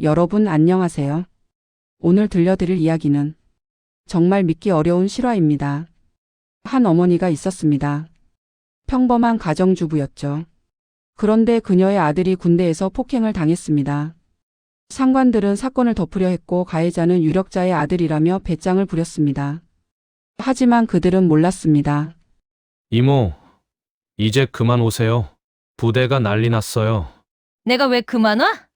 여러분 안녕하세요. 오늘 들려드릴 이야기는 정말 믿기 어려운 실화입니다. 한 어머니가 있었습니다. 평범한 가정주부였죠. 그런데 그녀의 아들이 군대에서 폭행을 당했습니다. 상관들은 사건을 덮으려 했고 가해자는 유력자의 아들이라며 배짱을 부렸습니다. 하지만 그들은 몰랐습니다. 이모, 이제 그만 오세요. 부대가 난리 났어요. 내가 왜 그만 와?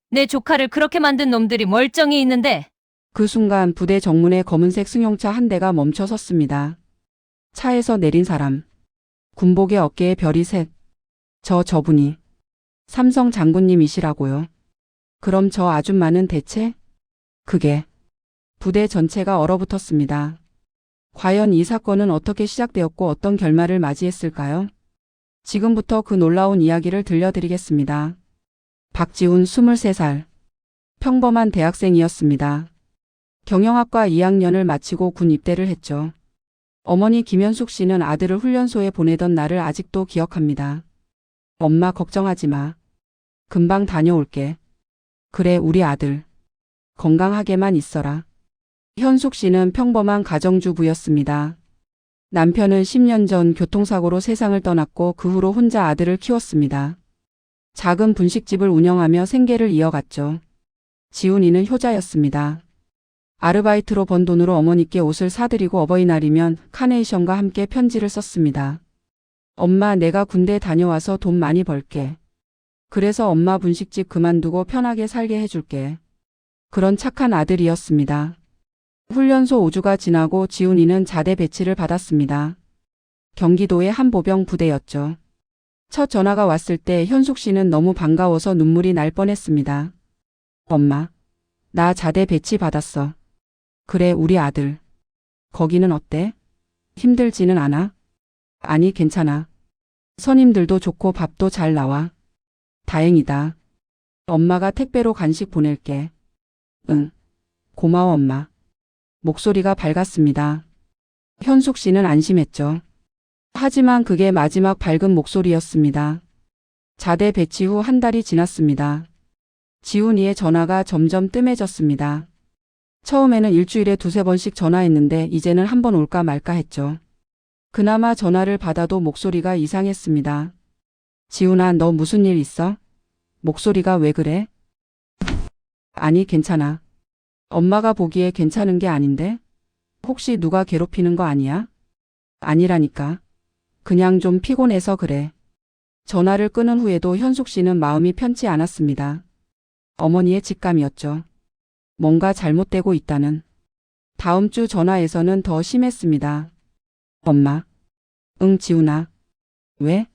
내 조카를 그렇게 만든 놈들이 멀쩡히 있는데. 그 순간 부대 정문에 검은색 승용차 한 대가 멈춰 섰습니다. 차에서 내린 사람. 군복의 어깨에 별이 셋. 저분이 삼성 장군님이시라고요. 그럼 저 아줌마는 대체? 그게 부대 전체가 얼어붙었습니다. 과연 이 사건은 어떻게 시작되었고 어떤 결말을 맞이했을까요? 지금부터 그 놀라운 이야기를 들려드리겠습니다. 박지훈 23살. 평범한 대학생이었습니다. 경영학과 2학년을 마치고 군 입대를 했죠. 어머니 김현숙 씨는 아들을 훈련소에 보내던 날을 아직도 기억합니다. 엄마 걱정하지 마. 금방 다녀올게. 그래 우리 아들. 건강하게만 있어라. 현숙 씨는 평범한 가정주부였습니다. 남편은 10년 전 교통사고로 세상을 떠났고 그 후로 혼자 아들을 키웠습니다. 작은 분식집을 운영하며 생계를 이어갔죠. 지훈이는 효자였습니다. 아르바이트로 번 돈으로 어머니께 옷을 사드리고 어버이날이면 카네이션과 함께 편지를 썼습니다. 엄마 내가 군대 다녀와서 돈 많이 벌게. 그래서 엄마 분식집 그만두고 편하게 살게 해줄게. 그런 착한 아들이었습니다. 훈련소 5주가 지나고 지훈이는 자대 배치를 받았습니다. 경기도의 한 보병 부대였죠. 첫 전화가 왔을 때 현숙 씨는 너무 반가워서 눈물이 날 뻔했습니다. 엄마, 나 자대 배치 받았어. 그래 우리 아들. 거기는 어때? 힘들지는 않아? 아니 괜찮아. 선임들도 좋고 밥도 잘 나와. 다행이다. 엄마가 택배로 간식 보낼게. 응. 고마워 엄마. 목소리가 밝았습니다. 현숙 씨는 안심했죠. 하지만 그게 마지막 밝은 목소리였습니다. 자대 배치 후 한 달이 지났습니다. 지훈이의 전화가 점점 뜸해졌습니다. 처음에는 일주일에 두세 번씩 전화했는데 이제는 한 번 올까 말까 했죠. 그나마 전화를 받아도 목소리가 이상했습니다. 지훈아, 너 무슨 일 있어? 목소리가 왜 그래? 아니, 괜찮아. 엄마가 보기에 괜찮은 게 아닌데? 혹시 누가 괴롭히는 거 아니야? 아니라니까. 그냥 좀 피곤해서 그래. 전화를 끊은 후에도 현숙 씨는 마음이 편치 않았습니다. 어머니의 직감이었죠. 뭔가 잘못되고 있다는. 다음 주 전화에서는 더 심했습니다. 엄마. 응, 지훈아. 왜?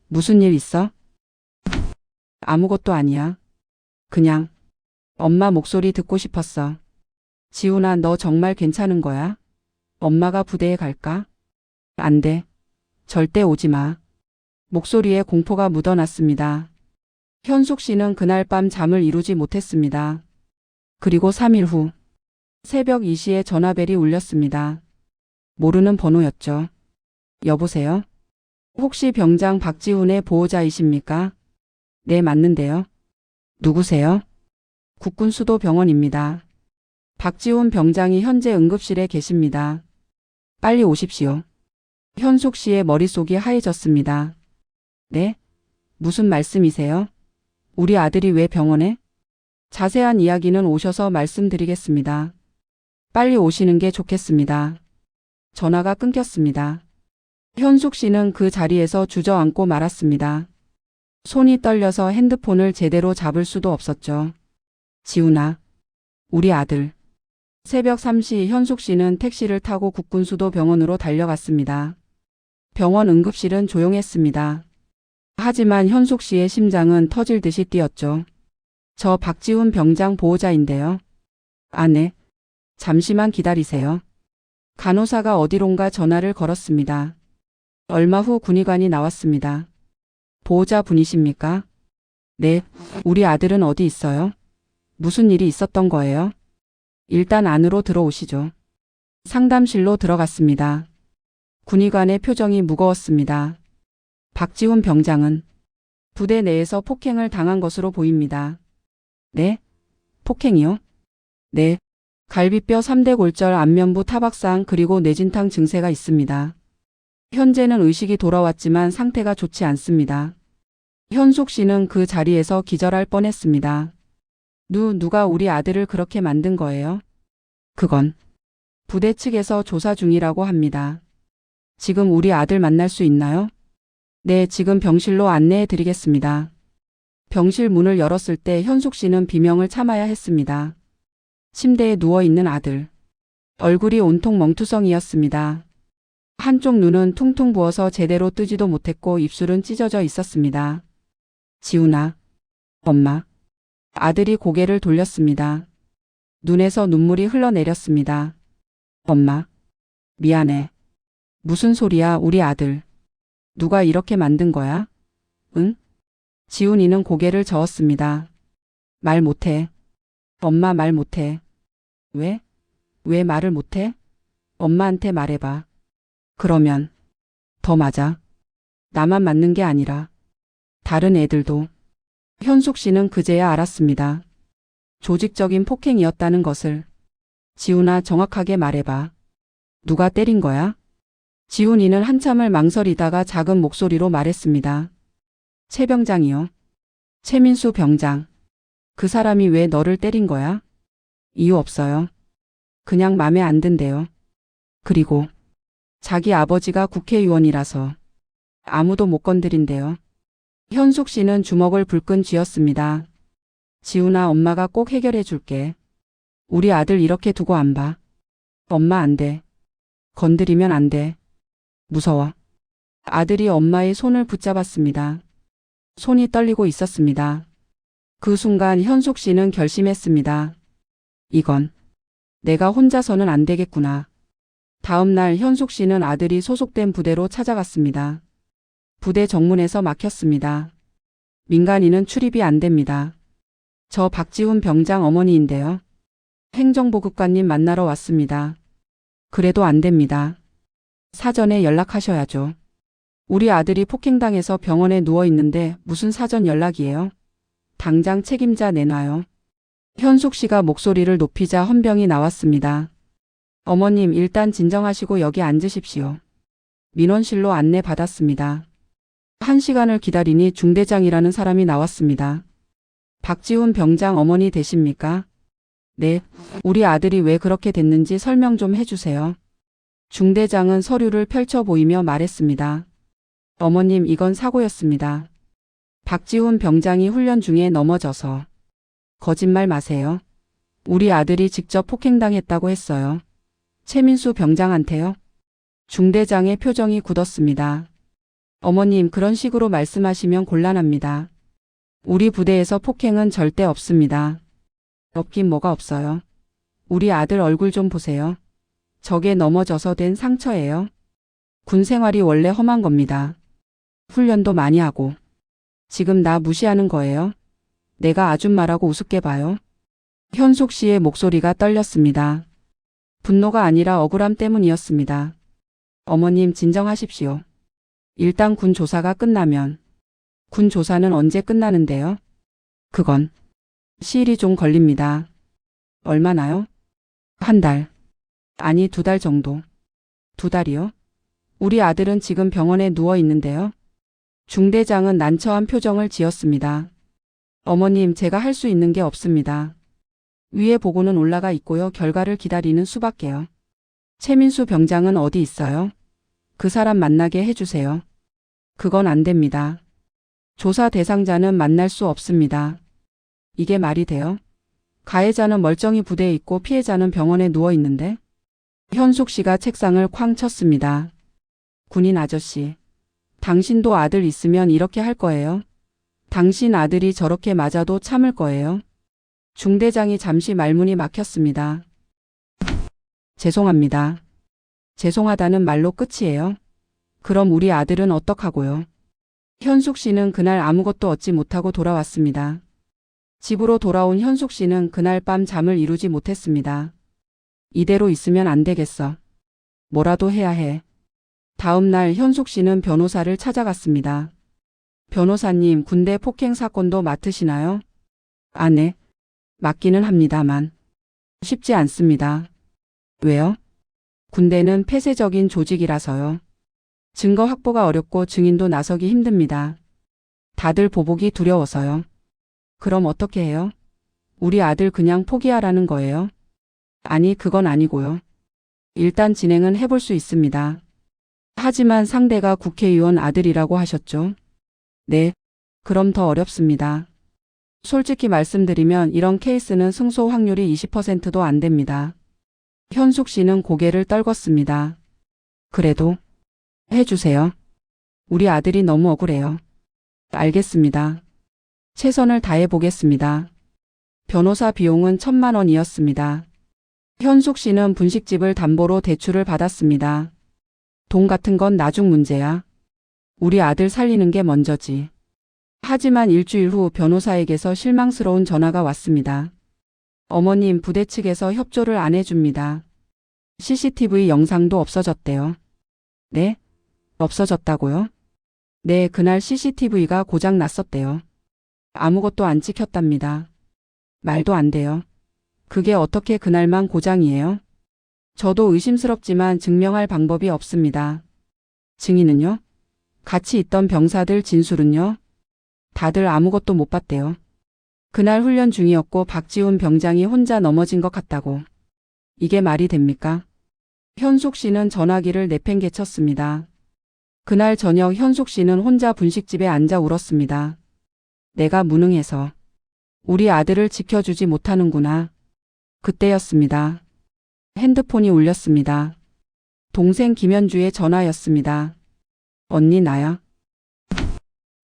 무슨 일 있어? 아무것도 아니야. 그냥 엄마 목소리 듣고 싶었어. 지훈아, 너 정말 괜찮은 거야? 엄마가 부대에 갈까? 안 돼. 절대 오지 마. 목소리에 공포가 묻어났습니다. 현숙 씨는 그날 밤 잠을 이루지 못했습니다. 그리고 3일 후 새벽 2시에 전화벨이 울렸습니다. 모르는 번호였죠. 여보세요? 혹시 병장 박지훈의 보호자이십니까? 네, 맞는데요. 누구세요? 국군수도병원입니다. 박지훈 병장이 현재 응급실에 계십니다. 빨리 오십시오. 현숙 씨의 머릿속이 하얘졌습니다. 네? 무슨 말씀이세요? 우리 아들이 왜 병원에? 자세한 이야기는 오셔서 말씀드리겠습니다. 빨리 오시는 게 좋겠습니다. 전화가 끊겼습니다. 현숙 씨는 그 자리에서 주저앉고 말았습니다. 손이 떨려서 핸드폰을 제대로 잡을 수도 없었죠. 지훈아, 우리 아들. 새벽 3시 현숙 씨는 택시를 타고 국군수도병원으로 달려갔습니다. 병원 응급실은 조용했습니다. 하지만 현숙 씨의 심장은 터질 듯이 뛰었죠. 저 박지훈 병장 보호자인데요. 아, 네. 잠시만 기다리세요. 간호사가 어디론가 전화를 걸었습니다. 얼마 후 군의관이 나왔습니다. 보호자 분이십니까? 네. 우리 아들은 어디 있어요? 무슨 일이 있었던 거예요? 일단 안으로 들어오시죠. 상담실로 들어갔습니다. 군의관의 표정이 무거웠습니다. 박지훈 병장은 부대 내에서 폭행을 당한 것으로 보입니다. 네? 폭행이요? 네. 갈비뼈 3대 골절, 안면부 타박상 그리고 뇌진탕 증세가 있습니다. 현재는 의식이 돌아왔지만 상태가 좋지 않습니다. 현숙 씨는 그 자리에서 기절할 뻔했습니다. 누가 우리 아들을 그렇게 만든 거예요? 그건 부대 측에서 조사 중이라고 합니다. 지금 우리 아들 만날 수 있나요? 네, 지금 병실로 안내해 드리겠습니다. 병실 문을 열었을 때 현숙 씨는 비명을 참아야 했습니다. 침대에 누워있는 아들. 얼굴이 온통 멍투성이었습니다. 한쪽 눈은 퉁퉁 부어서 제대로 뜨지도 못했고 입술은 찢어져 있었습니다. 지훈아. 엄마. 아들이 고개를 돌렸습니다. 눈에서 눈물이 흘러내렸습니다. 엄마. 미안해. 무슨 소리야, 우리 아들. 누가 이렇게 만든 거야? 응? 지훈이는 고개를 저었습니다. 말 못해. 엄마 말 못해. 왜? 왜 말을 못해? 엄마한테 말해봐. 그러면 더 맞아. 나만 맞는 게 아니라 다른 애들도. 현숙 씨는 그제야 알았습니다. 조직적인 폭행이었다는 것을. 지훈아, 정확하게 말해봐. 누가 때린 거야? 지훈이는 한참을 망설이다가 작은 목소리로 말했습니다. 최 병장이요. 최민수 병장. 그 사람이 왜 너를 때린 거야? 이유 없어요. 그냥 맘에 안 든대요. 그리고 자기 아버지가 국회의원이라서 아무도 못 건드린대요. 현숙 씨는 주먹을 불끈 쥐었습니다. 지훈아, 엄마가 꼭 해결해 줄게. 우리 아들 이렇게 두고 안 봐. 엄마 안 돼. 건드리면 안 돼. 무서워. 아들이 엄마의 손을 붙잡았습니다. 손이 떨리고 있었습니다. 그 순간 현숙 씨는 결심했습니다. 이건 내가 혼자서는 안 되겠구나. 다음 날 현숙 씨는 아들이 소속된 부대로 찾아갔습니다. 부대 정문에서 막혔습니다. 민간인은 출입이 안 됩니다. 저 박지훈 병장 어머니인데요. 행정보급관님 만나러 왔습니다. 그래도 안 됩니다. 사전에 연락하셔야죠. 우리 아들이 폭행당해서 병원에 누워 있는데 무슨 사전 연락이에요? 당장 책임자 내놔요. 현숙 씨가 목소리를 높이자 헌병이 나왔습니다. 어머님, 일단 진정하시고 여기 앉으십시오. 민원실로 안내받았습니다. 1시간을 기다리니 중대장이라는 사람이 나왔습니다. 박지훈 병장 어머니 되십니까? 네. 우리 아들이 왜 그렇게 됐는지 설명 좀 해주세요. 중대장은 서류를 펼쳐 보이며 말했습니다. 어머님, 이건 사고였습니다. 박지훈 병장이 훈련 중에 넘어져서. 거짓말 마세요. 우리 아들이 직접 폭행당했다고 했어요. 최민수 병장한테요? 중대장의 표정이 굳었습니다. 어머님, 그런 식으로 말씀하시면 곤란합니다. 우리 부대에서 폭행은 절대 없습니다. 없긴 뭐가 없어요. 우리 아들 얼굴 좀 보세요. 저게 넘어져서 된 상처예요. 군 생활이 원래 험한 겁니다. 훈련도 많이 하고. 지금 나 무시하는 거예요? 내가 아줌마라고 우습게 봐요? 현숙 씨의 목소리가 떨렸습니다. 분노가 아니라 억울함 때문이었습니다. 어머님, 진정하십시오. 일단 군 조사가 끝나면. 군 조사는 언제 끝나는데요? 그건 시일이 좀 걸립니다. 얼마나요? 한 달. 아니, 2달 정도. 2달이요? 우리 아들은 지금 병원에 누워 있는데요. 중대장은 난처한 표정을 지었습니다. 어머님, 제가 할 수 있는 게 없습니다. 위에 보고는 올라가 있고요. 결과를 기다리는 수밖에요. 최민수 병장은 어디 있어요? 그 사람 만나게 해주세요. 그건 안 됩니다. 조사 대상자는 만날 수 없습니다. 이게 말이 돼요? 가해자는 멀쩡히 부대에 있고 피해자는 병원에 누워 있는데? 현숙 씨가 책상을 쾅 쳤습니다. 군인 아저씨, 당신도 아들 있으면 이렇게 할 거예요? 당신 아들이 저렇게 맞아도 참을 거예요? 중대장이 잠시 말문이 막혔습니다. 죄송합니다. 죄송하다는 말로 끝이에요. 그럼 우리 아들은 어떡하고요? 현숙 씨는 그날 아무것도 얻지 못하고 돌아왔습니다. 집으로 돌아온 현숙 씨는 그날 밤 잠을 이루지 못했습니다. 이대로 있으면 안 되겠어. 뭐라도 해야 해. 다음 날 현숙 씨는 변호사를 찾아갔습니다. 변호사님, 군대 폭행 사건도 맡으시나요? 아, 네. 맞기는 합니다만 쉽지 않습니다. 왜요? 군대는 폐쇄적인 조직이라서요. 증거 확보가 어렵고 증인도 나서기 힘듭니다. 다들 보복이 두려워서요. 그럼 어떻게 해요? 우리 아들 그냥 포기하라는 거예요? 아니, 그건 아니고요. 일단 진행은 해볼 수 있습니다. 하지만 상대가 국회의원 아들이라고 하셨죠? 네, 그럼 더 어렵습니다. 솔직히 말씀드리면 이런 케이스는 승소 확률이 20%도 안 됩니다. 현숙 씨는 고개를 떨궜습니다. 그래도 해주세요. 우리 아들이 너무 억울해요. 알겠습니다. 최선을 다해 보겠습니다. 변호사 비용은 1,000만 원이었습니다. 현숙 씨는 분식집을 담보로 대출을 받았습니다. 돈 같은 건 나중 문제야. 우리 아들 살리는 게 먼저지. 하지만 일주일 후 변호사에게서 실망스러운 전화가 왔습니다. 어머님, 부대 측에서 협조를 안 해줍니다. CCTV 영상도 없어졌대요. 네? 없어졌다고요? 네, 그날 CCTV가 고장 났었대요. 아무것도 안 찍혔답니다. 말도 안 돼요. 그게 어떻게 그날만 고장이에요? 저도 의심스럽지만 증명할 방법이 없습니다. 증인은요? 같이 있던 병사들 진술은요? 다들 아무것도 못 봤대요. 그날 훈련 중이었고 박지훈 병장이 혼자 넘어진 것 같다고. 이게 말이 됩니까? 현숙 씨는 전화기를 내팽개쳤습니다. 그날 저녁 현숙 씨는 혼자 분식집에 앉아 울었습니다. 내가 무능해서 우리 아들을 지켜주지 못하는구나. 그때였습니다. 핸드폰이 울렸습니다. 동생 김현주의 전화였습니다. 언니, 나야.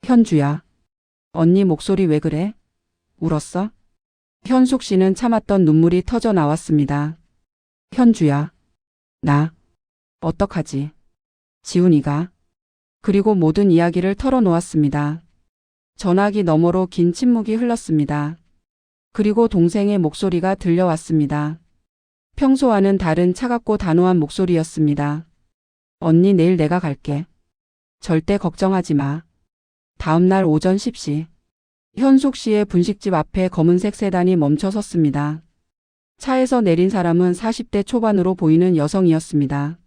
현주야. 언니 목소리 왜 그래? 울었어? 현숙 씨는 참았던 눈물이 터져 나왔습니다. 현주야. 나. 어떡하지? 지훈이가. 그리고 모든 이야기를 털어놓았습니다. 전화기 너머로 긴 침묵이 흘렀습니다. 그리고 동생의 목소리가 들려왔습니다. 평소와는 다른 차갑고 단호한 목소리였습니다. 언니, 내일 내가 갈게. 절대 걱정하지 마. 다음 날 오전 10시. 현숙 씨의 분식집 앞에 검은색 세단이 멈춰 섰습니다. 차에서 내린 사람은 40대 초반으로 보이는 여성이었습니다.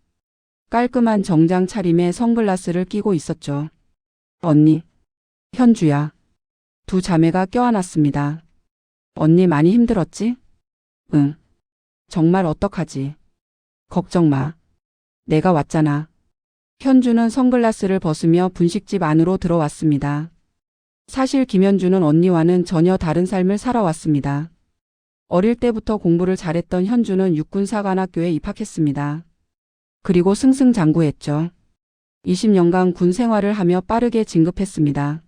깔끔한 정장 차림에 선글라스를 끼고 있었죠. 언니. 현주야. 두 자매가 껴안았습니다. 언니 많이 힘들었지? 응. 정말 어떡하지? 걱정 마. 내가 왔잖아. 현주는 선글라스를 벗으며 분식집 안으로 들어왔습니다. 사실 김현주는 언니와는 전혀 다른 삶을 살아왔습니다. 어릴 때부터 공부를 잘했던 현주는 육군사관학교에 입학했습니다. 그리고 승승장구했죠. 20년간 군 생활을 하며 빠르게 진급했습니다.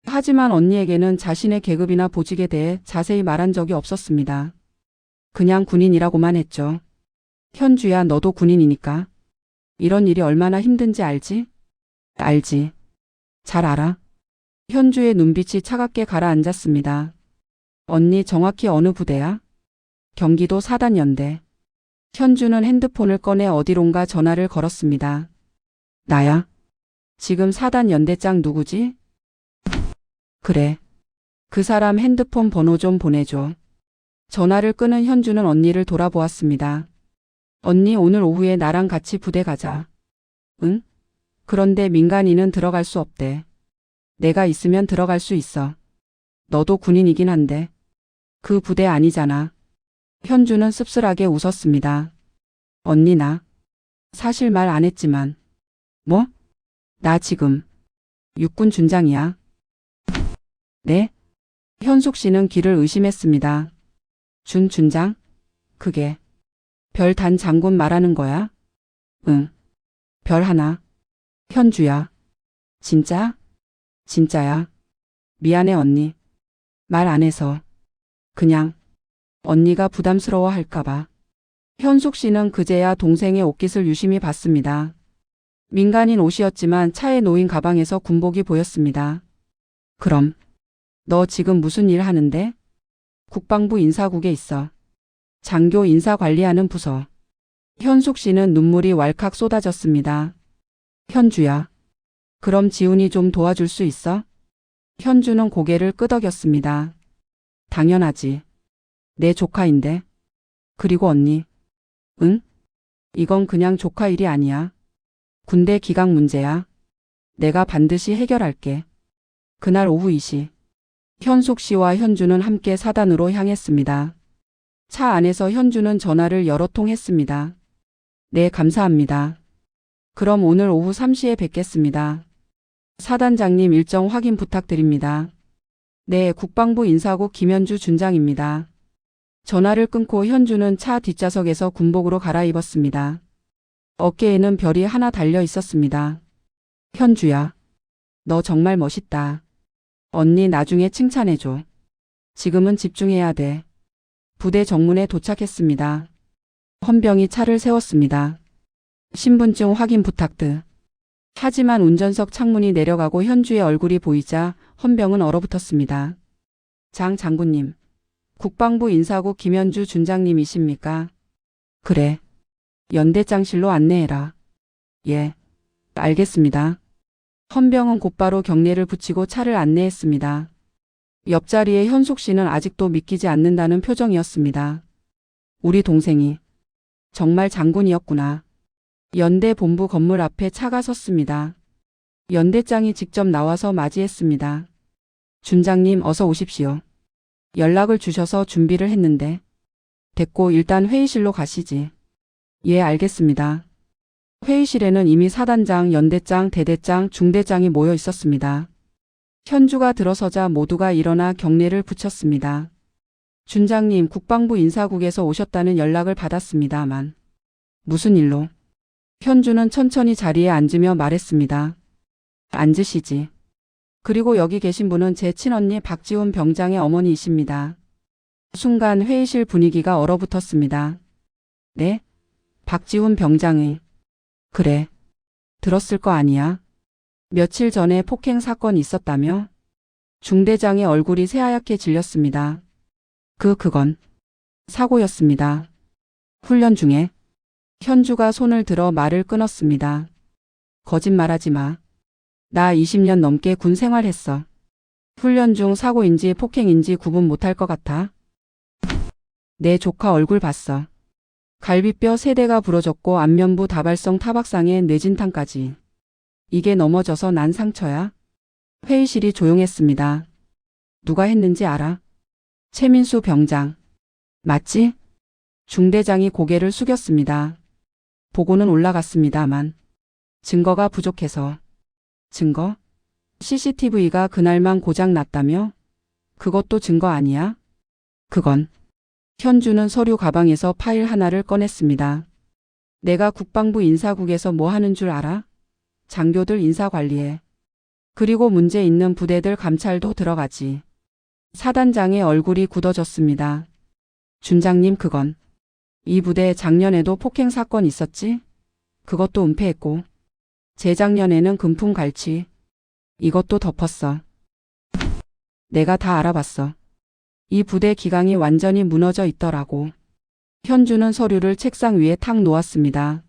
하지만 언니에게는 자신의 계급이나 보직에 대해 자세히 말한 적이 없었습니다. 그냥 군인이라고만 했죠. 현주야, 너도 군인이니까. 이런 일이 얼마나 힘든지 알지? 알지. 잘 알아. 현주의 눈빛이 차갑게 가라앉았습니다. 언니, 정확히 어느 부대야? 경기도 사단연대. 현주는 핸드폰을 꺼내 어디론가 전화를 걸었습니다. 나야. 지금 사단연대장 누구지? 그래. 그 사람 핸드폰 번호 좀 보내줘. 전화를 끊은 현주는 언니를 돌아보았습니다. 언니, 오늘 오후에 나랑 같이 부대 가자. 응? 그런데 민간인은 들어갈 수 없대. 내가 있으면 들어갈 수 있어. 너도 군인이긴 한데. 그 부대 아니잖아. 현주는 씁쓸하게 웃었습니다. 언니, 나 사실 말 안 했지만. 뭐? 나 지금 육군 준장이야. 네? 현숙 씨는 귀를 의심했습니다. 준장? 그게 별 단 장군 말하는 거야? 응. 별 하나. 현주야. 진짜? 진짜야. 미안해, 언니. 말 안 해서. 그냥 언니가 부담스러워 할까봐. 현숙 씨는 그제야 동생의 옷깃을 유심히 봤습니다. 민간인 옷이었지만 차에 놓인 가방에서 군복이 보였습니다. 그럼 너 지금 무슨 일 하는데? 국방부 인사국에 있어. 장교 인사 관리하는 부서. 현숙 씨는 눈물이 왈칵 쏟아졌습니다. 현주야. 그럼 지훈이 좀 도와줄 수 있어? 현주는 고개를 끄덕였습니다. 당연하지. 내 조카인데. 그리고 언니. 응? 이건 그냥 조카 일이 아니야. 군대 기강 문제야. 내가 반드시 해결할게. 그날 오후 2시. 현숙 씨와 현주는 함께 사단으로 향했습니다. 차 안에서 현주는 전화를 여러 통 했습니다. 네, 감사합니다. 그럼 오늘 오후 3시에 뵙겠습니다. 사단장님 일정 확인 부탁드립니다. 네, 국방부 인사국 김현주 준장입니다. 전화를 끊고 현주는 차 뒷좌석에서 군복으로 갈아입었습니다. 어깨에는 별이 하나 달려 있었습니다. 현주야, 너 정말 멋있다. 언니 나중에 칭찬해줘. 지금은 집중해야 돼. 부대 정문에 도착했습니다. 헌병이 차를 세웠습니다. 신분증 확인 부탁드. 하지만 운전석 창문이 내려가고 현주의 얼굴이 보이자 헌병은 얼어붙었습니다. 장 장군님, 국방부 인사국 김현주 준장님이십니까? 그래. 연대장실로 안내해라. 예, 알겠습니다. 헌병은 곧바로 경례를 붙이고 차를 안내했습니다. 옆자리에 현숙 씨는 아직도 믿기지 않는다는 표정이었습니다. 우리 동생이 정말 장군이었구나. 연대 본부 건물 앞에 차가 섰습니다. 연대장이 직접 나와서 맞이했습니다. 준장님 어서 오십시오. 연락을 주셔서 준비를 했는데. 됐고 일단 회의실로 가시지. 예, 알겠습니다. 회의실에는 이미 사단장, 연대장, 대대장, 중대장이 모여 있었습니다. 현주가 들어서자 모두가 일어나 경례를 붙였습니다. 준장님, 국방부 인사국에서 오셨다는 연락을 받았습니다만. 무슨 일로? 현주는 천천히 자리에 앉으며 말했습니다. 앉으시지. 그리고 여기 계신 분은 제 친언니 박지훈 병장의 어머니이십니다. 순간 회의실 분위기가 얼어붙었습니다. 네? 박지훈 병장의. 그래. 들었을 거 아니야. 며칠 전에 폭행 사건이 있었다며? 중대장의 얼굴이 새하얗게 질렸습니다. 그건 사고였습니다. 훈련 중에. 현주가 손을 들어 말을 끊었습니다. 거짓말하지 마. 나 20년 넘게 군 생활했어. 훈련 중 사고인지 폭행인지 구분 못할 것 같아. 내 조카 얼굴 봤어. 갈비뼈 3대가 부러졌고 안면부 다발성 타박상에 뇌진탕까지. 이게 넘어져서 난 상처야? 회의실이 조용했습니다. 누가 했는지 알아? 최민수 병장. 맞지? 중대장이 고개를 숙였습니다. 보고는 올라갔습니다만 증거가 부족해서. 증거? CCTV가 그날만 고장 났다며? 그것도 증거 아니야? 그건. 현주는 서류 가방에서 파일 하나를 꺼냈습니다. 내가 국방부 인사국에서 뭐 하는 줄 알아? 장교들 인사 관리해. 그리고 문제 있는 부대들 감찰도 들어가지. 사단장의 얼굴이 굳어졌습니다. 준장님, 그건. 이 부대 작년에도 폭행 사건 있었지? 그것도 은폐했고. 재작년에는 금품 갈취. 이것도 덮었어. 내가 다 알아봤어. 이 부대 기강이 완전히 무너져 있더라고. 현주는 서류를 책상 위에 탁 놓았습니다.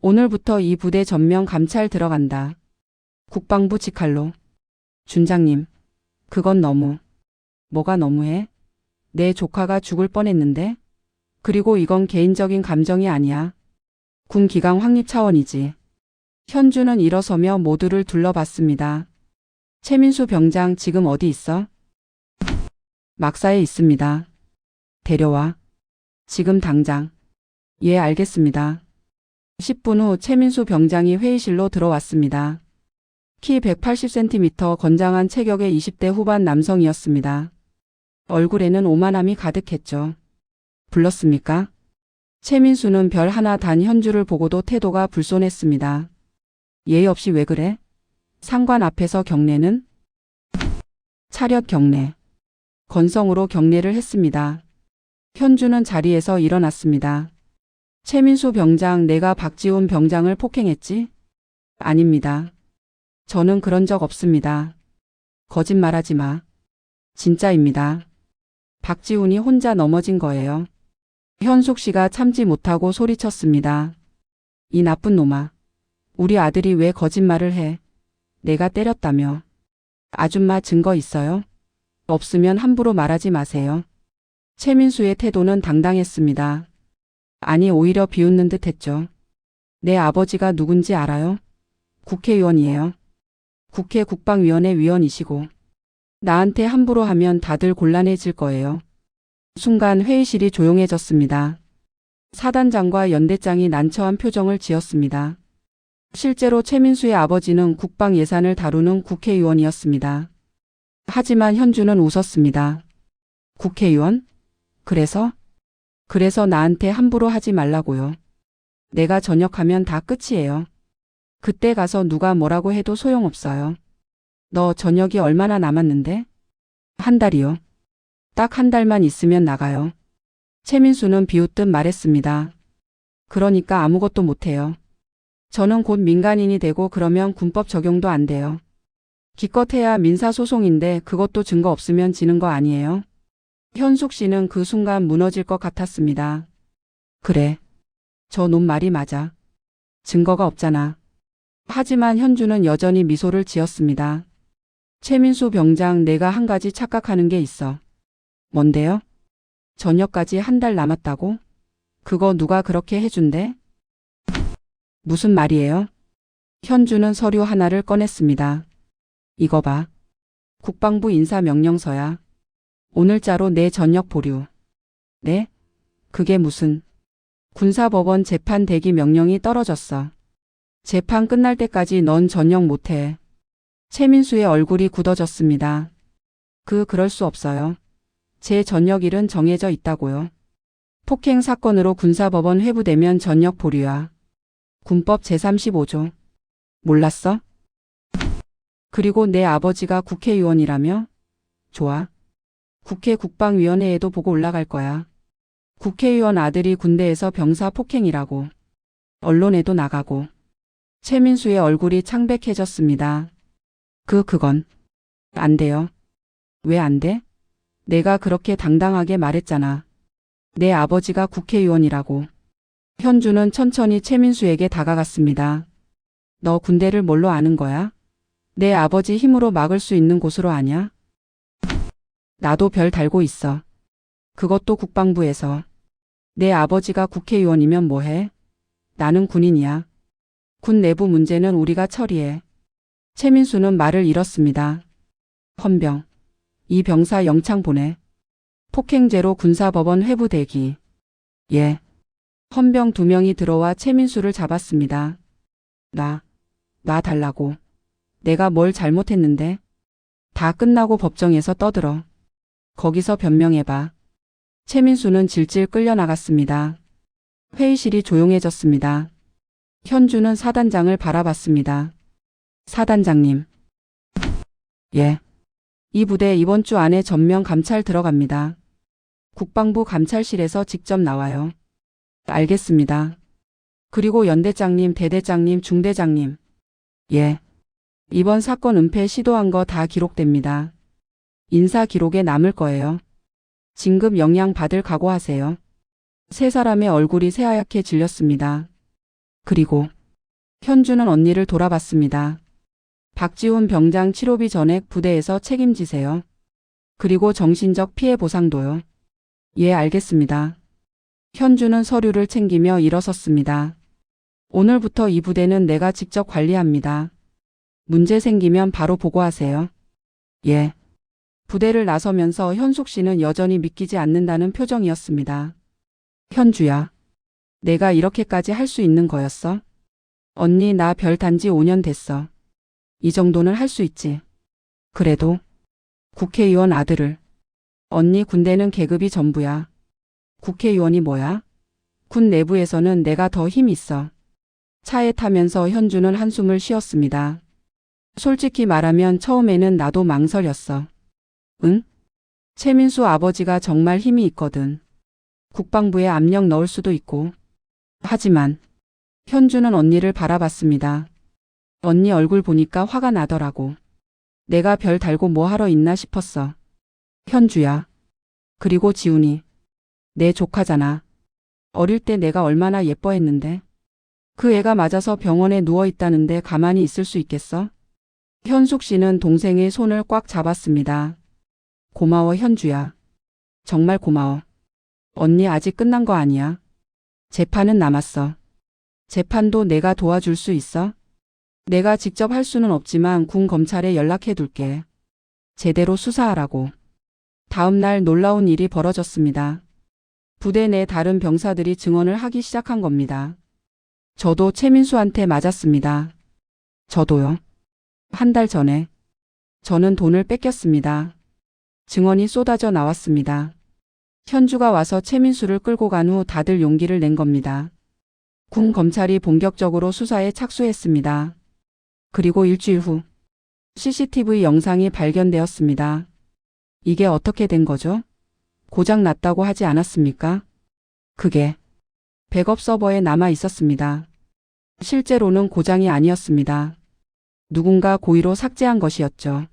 오늘부터 이 부대 전면 감찰 들어간다. 국방부 직할로. 준장님, 그건 너무. 뭐가 너무해? 내 조카가 죽을 뻔했는데? 그리고 이건 개인적인 감정이 아니야. 군 기강 확립 차원이지. 현주는 일어서며 모두를 둘러봤습니다. 최민수 병장 지금 어디 있어? 막사에 있습니다. 데려와. 지금 당장. 예, 알겠습니다. 10분 후 최민수 병장이 회의실로 들어왔습니다. 키 180cm, 건장한 체격의 20대 후반 남성이었습니다. 얼굴에는 오만함이 가득했죠. 불렀습니까? 최민수는 별 하나 단 현주를 보고도 태도가 불손했습니다. 예의 없이 왜 그래? 상관 앞에서 경례는? 차렷 경례. 건성으로 경례를 했습니다. 현주는 자리에서 일어났습니다. 최민수 병장, 내가 박지훈 병장을 폭행했지? 아닙니다. 저는 그런 적 없습니다. 거짓말하지 마. 진짜입니다. 박지훈이 혼자 넘어진 거예요. 현숙 씨가 참지 못하고 소리쳤습니다. 이 나쁜 놈아. 우리 아들이 왜 거짓말을 해? 내가 때렸다며. 아줌마 증거 있어요? 없으면 함부로 말하지 마세요. 최민수의 태도는 당당했습니다. 아니, 오히려 비웃는 듯 했죠. 내 아버지가 누군지 알아요? 국회의원이에요. 국회 국방위원회 위원이시고 나한테 함부로 하면 다들 곤란해질 거예요. 순간 회의실이 조용해졌습니다. 사단장과 연대장이 난처한 표정을 지었습니다. 실제로 최민수의 아버지는 국방 예산을 다루는 국회의원이었습니다. 하지만 현주는 웃었습니다. 국회의원? 그래서 나한테 함부로 하지 말라고요. 내가 전역하면 다 끝이에요. 그때 가서 누가 뭐라고 해도 소용없어요. 너 전역이 얼마나 남았는데? 한 달이요. 딱 한 달만 있으면 나가요. 최민수는 비웃듯 말했습니다. 그러니까 아무것도 못해요. 저는 곧 민간인이 되고 그러면 군법 적용도 안 돼요. 기껏해야 민사소송인데 그것도 증거 없으면 지는 거 아니에요? 현숙 씨는 그 순간 무너질 것 같았습니다. 그래. 저 놈 말이 맞아. 증거가 없잖아. 하지만 현주는 여전히 미소를 지었습니다. 최민수 병장, 내가 한 가지 착각하는 게 있어. 뭔데요? 전역까지 한 달 남았다고? 그거 누가 그렇게 해준대? 무슨 말이에요? 현주는 서류 하나를 꺼냈습니다. 이거 봐. 국방부 인사명령서야. 오늘자로 내 전역 보류. 네? 그게 무슨? 군사법원 재판 대기 명령이 떨어졌어. 재판 끝날 때까지 넌 전역 못해. 최민수의 얼굴이 굳어졌습니다. 그럴 수 없어요. 제 전역일은 정해져 있다고요. 폭행 사건으로 군사법원 회부되면 전역 보류야. 군법 제35조. 몰랐어? 그리고 내 아버지가 국회의원이라며? 좋아. 국회 국방위원회에도 보고 올라갈 거야. 국회의원 아들이 군대에서 병사 폭행이라고. 언론에도 나가고. 최민수의 얼굴이 창백해졌습니다. 그건 안 돼요. 왜 안 돼? 내가 그렇게 당당하게 말했잖아. 내 아버지가 국회의원이라고. 현주는 천천히 최민수에게 다가갔습니다. 너 군대를 뭘로 아는 거야? 내 아버지 힘으로 막을 수 있는 곳으로 아냐? 나도 별 달고 있어. 그것도 국방부에서. 내 아버지가 국회의원이면 뭐해? 나는 군인이야. 군 내부 문제는 우리가 처리해. 최민수는 말을 잃었습니다. 헌병. 이 병사 영창 보내. 폭행죄로 군사법원 회부 대기. 예. 헌병 2명이 들어와 최민수를 잡았습니다. 나 달라고. 내가 뭘 잘못했는데? 다 끝나고 법정에서 떠들어. 거기서 변명해봐. 최민수는 질질 끌려나갔습니다. 회의실이 조용해졌습니다. 현주는 사단장을 바라봤습니다. 사단장님. 예. 이 부대 이번 주 안에 전면 감찰 들어갑니다. 국방부 감찰실에서 직접 나와요. 알겠습니다. 그리고 연대장님, 대대장님, 중대장님. 예. 이번 사건 은폐 시도한 거 다 기록됩니다. 인사 기록에 남을 거예요. 진급 영향 받을 각오하세요. 세 사람의 얼굴이 새하얗게 질렸습니다. 그리고 현주는 언니를 돌아봤습니다. 박지훈 병장 치료비 전액 부대에서 책임지세요. 그리고 정신적 피해 보상도요. 예, 알겠습니다. 현주는 서류를 챙기며 일어섰습니다. 오늘부터 이 부대는 내가 직접 관리합니다. 문제 생기면 바로 보고하세요. 예. 부대를 나서면서 현숙 씨는 여전히 믿기지 않는다는 표정이었습니다. 현주야. 내가 이렇게까지 할 수 있는 거였어? 언니, 나 별 단지 5년 됐어. 이 정도는 할 수 있지. 그래도 국회의원 아들을. 언니, 군대는 계급이 전부야. 국회의원이 뭐야? 군 내부에서는 내가 더 힘이 있어. 차에 타면서 현주는 한숨을 쉬었습니다. 솔직히 말하면 처음에는 나도 망설였어. 응? 최민수 아버지가 정말 힘이 있거든. 국방부에 압력 넣을 수도 있고. 하지만 현주는 언니를 바라봤습니다. 언니 얼굴 보니까 화가 나더라고. 내가 별 달고 뭐 하러 있나 싶었어. 현주야. 그리고 지훈이. 내 조카잖아. 어릴 때 내가 얼마나 예뻐했는데. 그 애가 맞아서 병원에 누워있다는데 가만히 있을 수 있겠어? 현숙 씨는 동생의 손을 꽉 잡았습니다. 고마워, 현주야. 정말 고마워. 언니 아직 끝난 거 아니야. 재판은 남았어. 재판도 내가 도와줄 수 있어? 내가 직접 할 수는 없지만 군 검찰에 연락해 둘게. 제대로 수사하라고. 다음 날 놀라운 일이 벌어졌습니다. 부대 내 다른 병사들이 증언을 하기 시작한 겁니다. 저도 최민수한테 맞았습니다. 저도요. 한 달 전에. 저는 돈을 뺏겼습니다. 증언이 쏟아져 나왔습니다. 현주가 와서 최민수를 끌고 간 후 다들 용기를 낸 겁니다. 군 검찰이 본격적으로 수사에 착수했습니다. 그리고 일주일 후 CCTV 영상이 발견되었습니다. 이게 어떻게 된 거죠? 고장 났다고 하지 않았습니까? 그게 백업 서버에 남아 있었습니다. 실제로는 고장이 아니었습니다. 누군가 고의로 삭제한 것이었죠.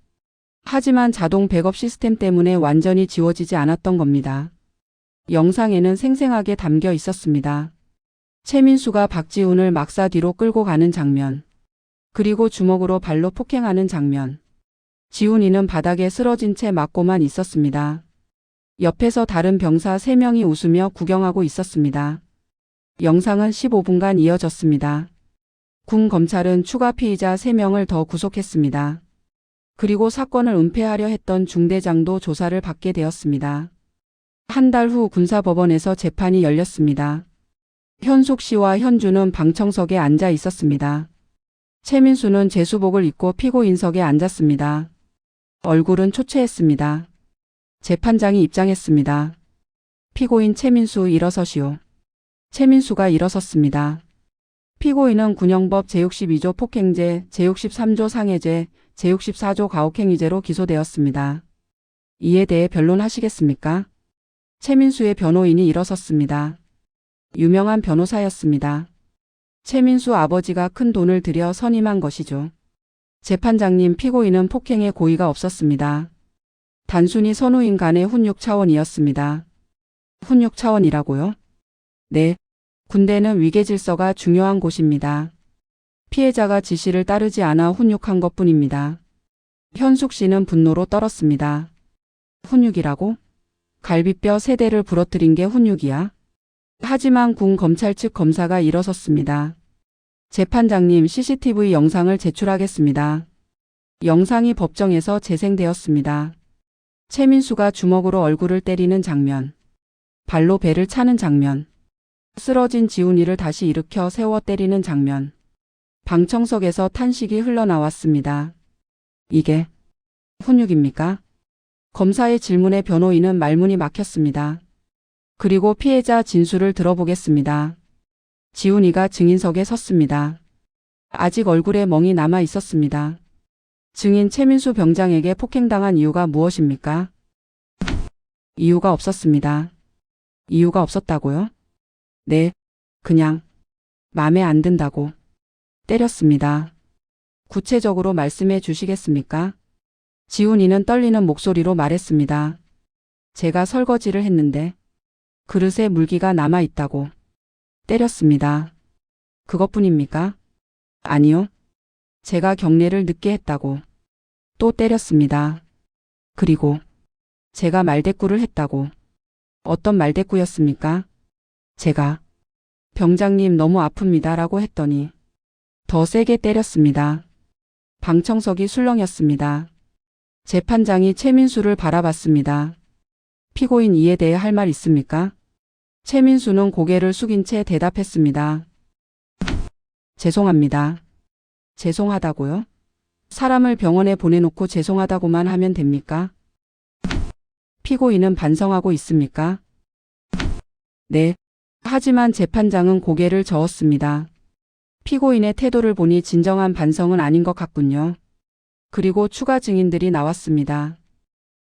하지만 자동 백업 시스템 때문에 완전히 지워지지 않았던 겁니다. 영상에는 생생하게 담겨 있었습니다. 최민수가 박지훈을 막사 뒤로 끌고 가는 장면, 그리고 주먹으로 발로 폭행하는 장면. 지훈이는 바닥에 쓰러진 채 맞고만 있었습니다. 옆에서 다른 병사 3명이 웃으며 구경하고 있었습니다. 영상은 15분간 이어졌습니다. 군 검찰은 추가 피의자 3명을 더 구속했습니다. 그리고 사건을 은폐하려 했던 중대장도 조사를 받게 되었습니다. 한 달 후 군사법원에서 재판이 열렸습니다. 현숙 씨와 현주는 방청석에 앉아 있었습니다. 최민수는 제수복을 입고 피고인석에 앉았습니다. 얼굴은 초췌했습니다. 재판장이 입장했습니다. 피고인 최민수 일어서시오. 최민수가 일어섰습니다. 피고인은 군형법 제62조 폭행죄, 제63조 상해죄, 제64조 가혹행위죄로 기소되었습니다. 이에 대해 변론하시겠습니까? 최민수의 변호인이 일어섰습니다. 유명한 변호사였습니다. 최민수 아버지가 큰 돈을 들여 선임한 것이죠. 재판장님, 피고인은 폭행에 고의가 없었습니다. 단순히 선후인 간의 훈육 차원이었습니다. 훈육 차원이라고요? 네. 군대는 위계질서가 중요한 곳입니다. 피해자가 지시를 따르지 않아 훈육한 것뿐입니다. 현숙 씨는 분노로 떨었습니다. 훈육이라고? 갈비뼈 3대를 부러뜨린 게 훈육이야? 하지만 군 검찰 측 검사가 일어섰습니다. 재판장님, CCTV 영상을 제출하겠습니다. 영상이 법정에서 재생되었습니다. 최민수가 주먹으로 얼굴을 때리는 장면, 발로 배를 차는 장면, 쓰러진 지훈이를 다시 일으켜 세워 때리는 장면, 방청석에서 탄식이 흘러나왔습니다. 이게 훈육입니까? 검사의 질문에 변호인은 말문이 막혔습니다. 그리고 피해자 진술을 들어보겠습니다. 지훈이가 증인석에 섰습니다. 아직 얼굴에 멍이 남아 있었습니다. 증인 최민수 병장에게 폭행당한 이유가 무엇입니까? 이유가 없었습니다. 이유가 없었다고요? 네, 그냥 맘에 안 든다고 때렸습니다. 구체적으로 말씀해 주시겠습니까? 지훈이는 떨리는 목소리로 말했습니다. 제가 설거지를 했는데 그릇에 물기가 남아 있다고 때렸습니다. 그것뿐입니까? 아니요. 제가 경례를 늦게 했다고 또 때렸습니다. 그리고 제가 말대꾸를 했다고. 어떤 말대꾸였습니까? 제가 병장님 너무 아픕니다 라고 했더니 더 세게 때렸습니다. 방청석이 술렁였습니다. 재판장이 최민수를 바라봤습니다. 피고인 이에 대해 할 말 있습니까? 최민수는 고개를 숙인 채 대답했습니다. 죄송합니다. 죄송하다고요? 사람을 병원에 보내놓고 죄송하다고만 하면 됩니까? 피고인은 반성하고 있습니까? 네. 하지만 재판장은 고개를 저었습니다. 피고인의 태도를 보니 진정한 반성은 아닌 것 같군요. 그리고 추가 증인들이 나왔습니다.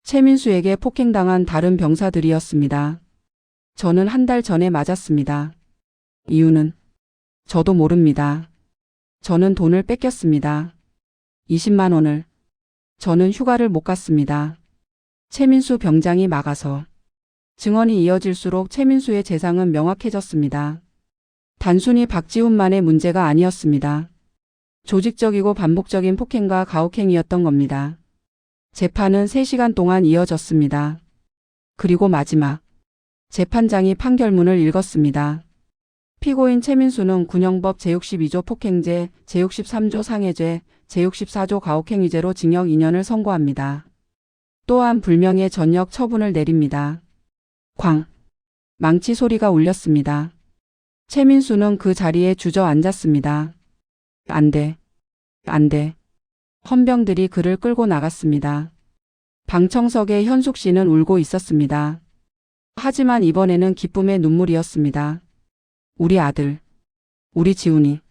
최민수에게 폭행당한 다른 병사들이었습니다. 저는 한 달 전에 맞았습니다. 이유는 저도 모릅니다. 저는 돈을 뺏겼습니다. 20만 원을. 저는 휴가를 못 갔습니다. 최민수 병장이 막아서. 증언이 이어질수록 최민수의 재상은 명확해졌습니다. 단순히 박지훈만의 문제가 아니었습니다. 조직적이고 반복적인 폭행과 가혹행위였던 겁니다. 재판은 3시간 동안 이어졌습니다. 그리고 마지막 재판장이 판결문을 읽었습니다. 피고인 최민수는 군형법 제62조 폭행죄, 제63조 상해죄, 제64조 가혹행위죄로 징역 2년을 선고합니다. 또한 불명예 전역 처분을 내립니다. 쾅! 망치 소리가 울렸습니다. 최민수는 그 자리에 주저앉았습니다. 안 돼. 안 돼. 헌병들이 그를 끌고 나갔습니다. 방청석에 현숙 씨는 울고 있었습니다. 하지만 이번에는 기쁨의 눈물이었습니다. 우리 아들. 우리 지훈이.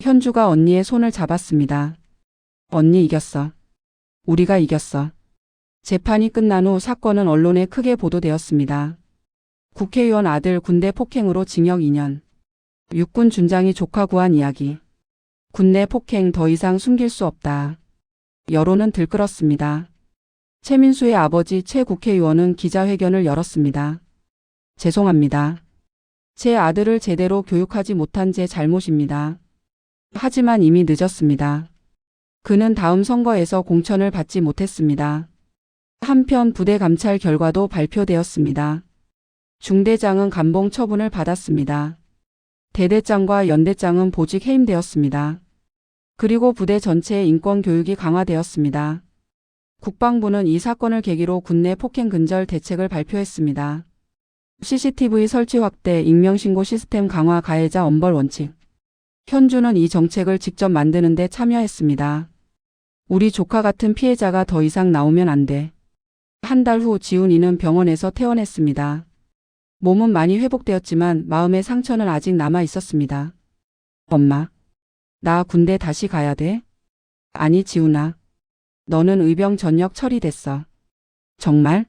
현주가 언니의 손을 잡았습니다. 언니 이겼어. 우리가 이겼어. 재판이 끝난 후 사건은 언론에 크게 보도되었습니다. 국회의원 아들 군대 폭행으로 징역 2년. 육군 준장이 조카 구한 이야기. 군내 폭행 더 이상 숨길 수 없다. 여론은 들끓었습니다. 최민수의 아버지 최 국회의원은 기자회견을 열었습니다. 죄송합니다. 제 아들을 제대로 교육하지 못한 제 잘못입니다. 하지만 이미 늦었습니다. 그는 다음 선거에서 공천을 받지 못했습니다. 한편 부대 감찰 결과도 발표되었습니다. 중대장은 감봉 처분을 받았습니다. 대대장과 연대장은 보직 해임되었습니다. 그리고 부대 전체의 인권 교육이 강화되었습니다. 국방부는 이 사건을 계기로 군내 폭행 근절 대책을 발표했습니다. CCTV 설치 확대, 익명신고 시스템 강화, 가해자 엄벌 원칙. 현주는 이 정책을 직접 만드는 데 참여했습니다. 우리 조카 같은 피해자가 더 이상 나오면 안 돼. 한 달 후 지훈이는 병원에서 퇴원했습니다. 몸은 많이 회복되었지만 마음의 상처는 아직 남아 있었습니다. 엄마, 나 군대 다시 가야 돼? 아니 지훈아, 너는 의병 전역 처리됐어. 정말?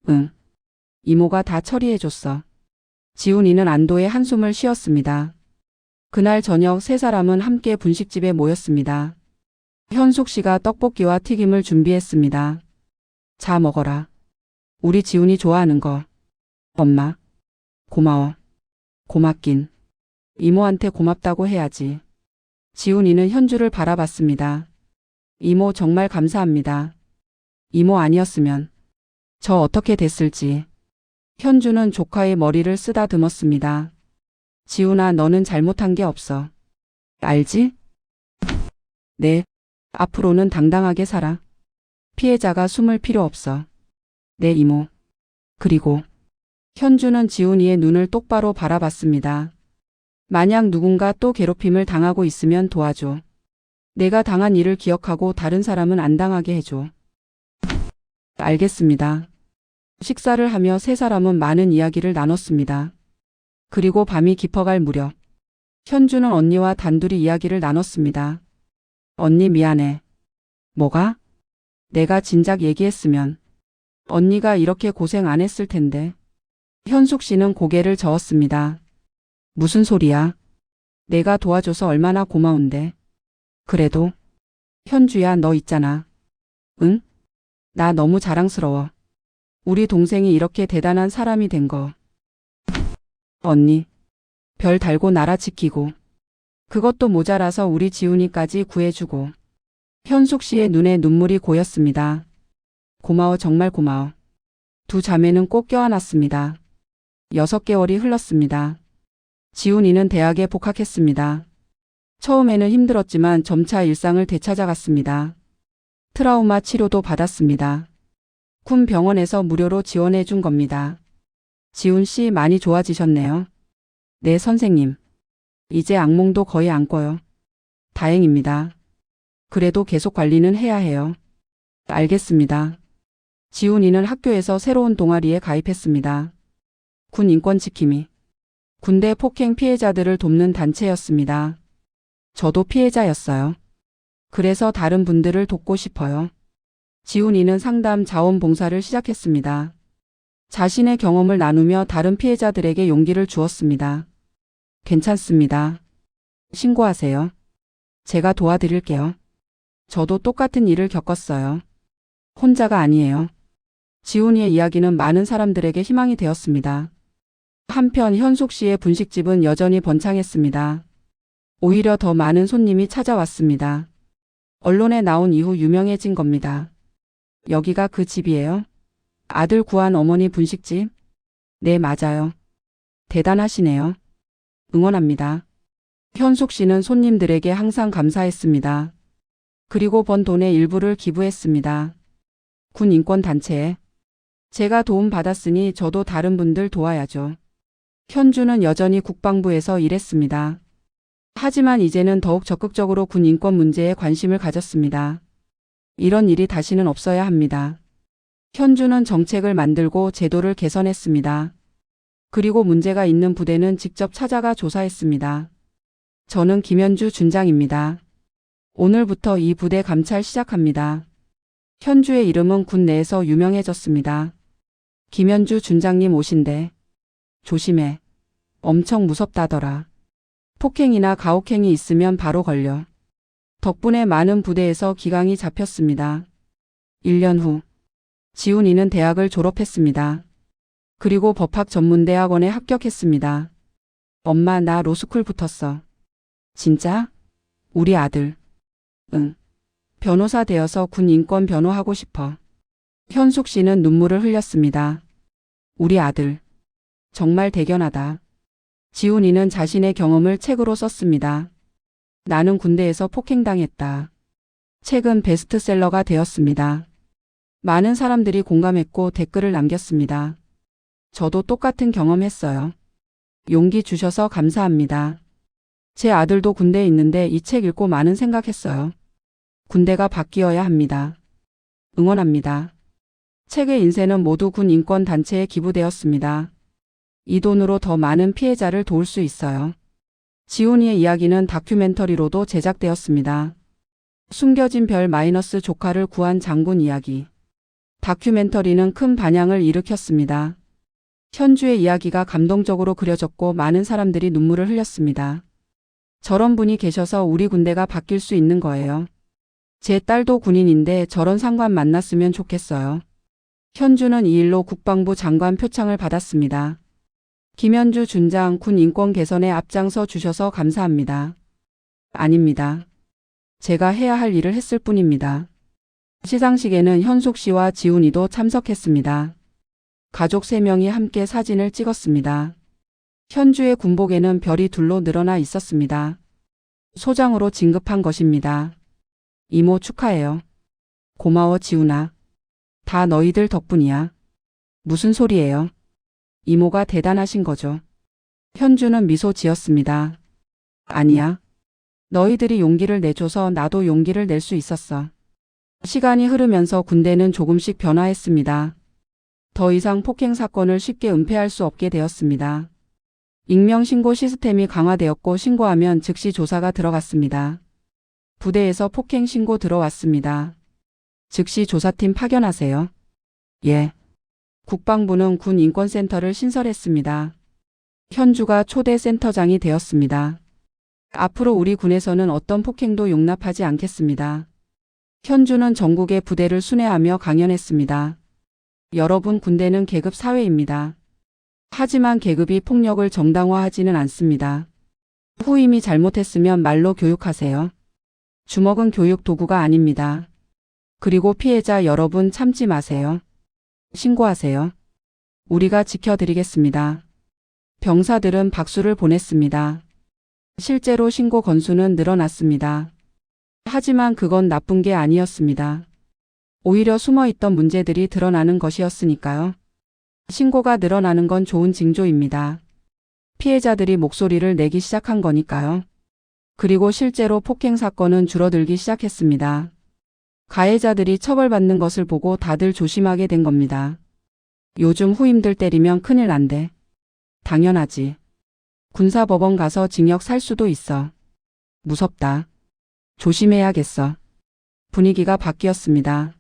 응. 이모가 다 처리해줬어. 지훈이는 안도의 한숨을 쉬었습니다. 그날 저녁 세 사람은 함께 분식집에 모였습니다. 현숙 씨가 떡볶이와 튀김을 준비했습니다. 자 먹어라. 우리 지훈이 좋아하는 거. 엄마, 고마워. 고맙긴. 이모한테 고맙다고 해야지. 지훈이는 현주를 바라봤습니다. 이모 정말 감사합니다. 이모 아니었으면 저 어떻게 됐을지. 현주는 조카의 머리를 쓰다듬었습니다. 지훈아, 너는 잘못한 게 없어. 알지? 네. 앞으로는 당당하게 살아. 피해자가 숨을 필요 없어. 네 이모. 그리고 현주는 지훈이의 눈을 똑바로 바라봤습니다. 만약 누군가 또 괴롭힘을 당하고 있으면 도와줘. 내가 당한 일을 기억하고 다른 사람은 안 당하게 해줘. 알겠습니다. 식사를 하며 세 사람은 많은 이야기를 나눴습니다. 그리고 밤이 깊어갈 무렵 현주는 언니와 단둘이 이야기를 나눴습니다. 언니 미안해. 뭐가? 내가 진작 얘기했으면 언니가 이렇게 고생 안 했을 텐데. 현숙 씨는 고개를 저었습니다. 무슨 소리야? 내가 도와줘서 얼마나 고마운데. 그래도 현주야, 너 있잖아. 응? 나 너무 자랑스러워. 우리 동생이 이렇게 대단한 사람이 된 거. 언니, 별 달고 나라 지키고 그것도 모자라서 우리 지훈이까지 구해주고. 현숙 씨의 눈에 눈물이 고였습니다. 고마워, 정말 고마워. 두 자매는 꼭 껴안았습니다. 6개월이 흘렀습니다. 지훈이는 대학에 복학했습니다. 처음에는 힘들었지만 점차 일상을 되찾아갔습니다. 트라우마 치료도 받았습니다. 군 병원에서 무료로 지원해 준 겁니다. 지훈 씨 많이 좋아지셨네요. 네 선생님. 이제 악몽도 거의 안 꿔요. 다행입니다. 그래도 계속 관리는 해야 해요. 알겠습니다. 지훈이는 학교에서 새로운 동아리에 가입했습니다. 군 인권지킴이. 군대 폭행 피해자들을 돕는 단체였습니다. 저도 피해자였어요. 그래서 다른 분들을 돕고 싶어요. 지훈이는 상담 자원봉사를 시작했습니다. 자신의 경험을 나누며 다른 피해자들에게 용기를 주었습니다. 괜찮습니다. 신고하세요. 제가 도와드릴게요. 저도 똑같은 일을 겪었어요. 혼자가 아니에요. 지훈이의 이야기는 많은 사람들에게 희망이 되었습니다. 한편 현숙 씨의 분식집은 여전히 번창했습니다. 오히려 더 많은 손님이 찾아왔습니다. 언론에 나온 이후 유명해진 겁니다. 여기가 그 집이에요? 아들 구한 어머니 분식집? 네, 맞아요. 대단하시네요. 응원합니다. 현숙 씨는 손님들에게 항상 감사했습니다. 그리고 번 돈의 일부를 기부했습니다. 군 인권 단체에. 제가 도움 받았으니 저도 다른 분들 도와야죠. 현주는 여전히 국방부에서 일했습니다. 하지만 이제는 더욱 적극적으로 군 인권 문제에 관심을 가졌습니다. 이런 일이 다시는 없어야 합니다. 현주는 정책을 만들고 제도를 개선했습니다. 그리고 문제가 있는 부대는 직접 찾아가 조사했습니다. 저는 김현주 준장입니다. 오늘부터 이 부대 감찰 시작합니다. 현주의 이름은 군 내에서 유명해졌습니다. 김현주 준장님 오신대. 조심해. 엄청 무섭다더라. 폭행이나 가혹행위 있으면 바로 걸려. 덕분에 많은 부대에서 기강이 잡혔습니다. 1년 후 지훈이는 대학을 졸업했습니다. 그리고 법학전문대학원에 합격했습니다. 엄마, 나 로스쿨 붙었어. 진짜? 우리 아들. 응. 변호사 되어서 군 인권 변호하고 싶어. 현숙 씨는 눈물을 흘렸습니다. 우리 아들. 정말 대견하다. 지훈이는 자신의 경험을 책으로 썼습니다. 나는 군대에서 폭행당했다. 책은 베스트셀러가 되었습니다. 많은 사람들이 공감했고 댓글을 남겼습니다. 저도 똑같은 경험했어요. 용기 주셔서 감사합니다. 제 아들도 군대에 있는데 이 책 읽고 많은 생각했어요. 군대가 바뀌어야 합니다. 응원합니다. 책의 인쇄는 모두 군 인권 단체에 기부되었습니다. 이 돈으로 더 많은 피해자를 도울 수 있어요. 지훈이의 이야기는 다큐멘터리로도 제작되었습니다. 숨겨진 별 마이너스 조카를 구한 장군 이야기. 다큐멘터리는 큰 반향을 일으켰습니다. 현주의 이야기가 감동적으로 그려졌고 많은 사람들이 눈물을 흘렸습니다. 저런 분이 계셔서 우리 군대가 바뀔 수 있는 거예요. 제 딸도 군인인데 저런 상관 만났으면 좋겠어요. 현주는 이 일로 국방부 장관 표창을 받았습니다. 김현주 준장, 군 인권 개선에 앞장서 주셔서 감사합니다. 아닙니다. 제가 해야 할 일을 했을 뿐입니다. 시상식에는 현숙 씨와 지훈이도 참석했습니다. 가족 3명이 함께 사진을 찍었습니다. 현주의 군복에는 별이 둘로 늘어나 있었습니다. 소장으로 진급한 것입니다. 이모 축하해요. 고마워 지훈아. 다 너희들 덕분이야. 무슨 소리예요? 이모가 대단하신 거죠. 현주는 미소 지었습니다. 아니야. 너희들이 용기를 내줘서 나도 용기를 낼 수 있었어. 시간이 흐르면서 군대는 조금씩 변화했습니다. 더 이상 폭행 사건을 쉽게 은폐할 수 없게 되었습니다. 익명신고 시스템이 강화되었고 신고하면 즉시 조사가 들어갔습니다. 부대에서 폭행 신고 들어왔습니다. 즉시 조사팀 파견하세요. 예. 국방부는 군 인권센터를 신설했습니다. 현주가 초대 센터장이 되었습니다. 앞으로 우리 군에서는 어떤 폭행도 용납하지 않겠습니다. 현주는 전국의 부대를 순회하며 강연했습니다. 여러분, 군대는 계급 사회입니다. 하지만 계급이 폭력을 정당화하지는 않습니다. 후임이 잘못했으면 말로 교육하세요. 주먹은 교육 도구가 아닙니다. 그리고 피해자 여러분 참지 마세요. 신고하세요. 우리가 지켜드리겠습니다. 병사들은 박수를 보냈습니다. 실제로 신고 건수는 늘어났습니다. 하지만 그건 나쁜 게 아니었습니다. 오히려 숨어있던 문제들이 드러나는 것이었으니까요. 신고가 늘어나는 건 좋은 징조입니다. 피해자들이 목소리를 내기 시작한 거니까요. 그리고 실제로 폭행 사건은 줄어들기 시작했습니다. 가해자들이 처벌받는 것을 보고 다들 조심하게 된 겁니다. 요즘 후임들 때리면 큰일 난대. 당연하지. 군사법원 가서 징역 살 수도 있어. 무섭다. 조심해야겠어. 분위기가 바뀌었습니다.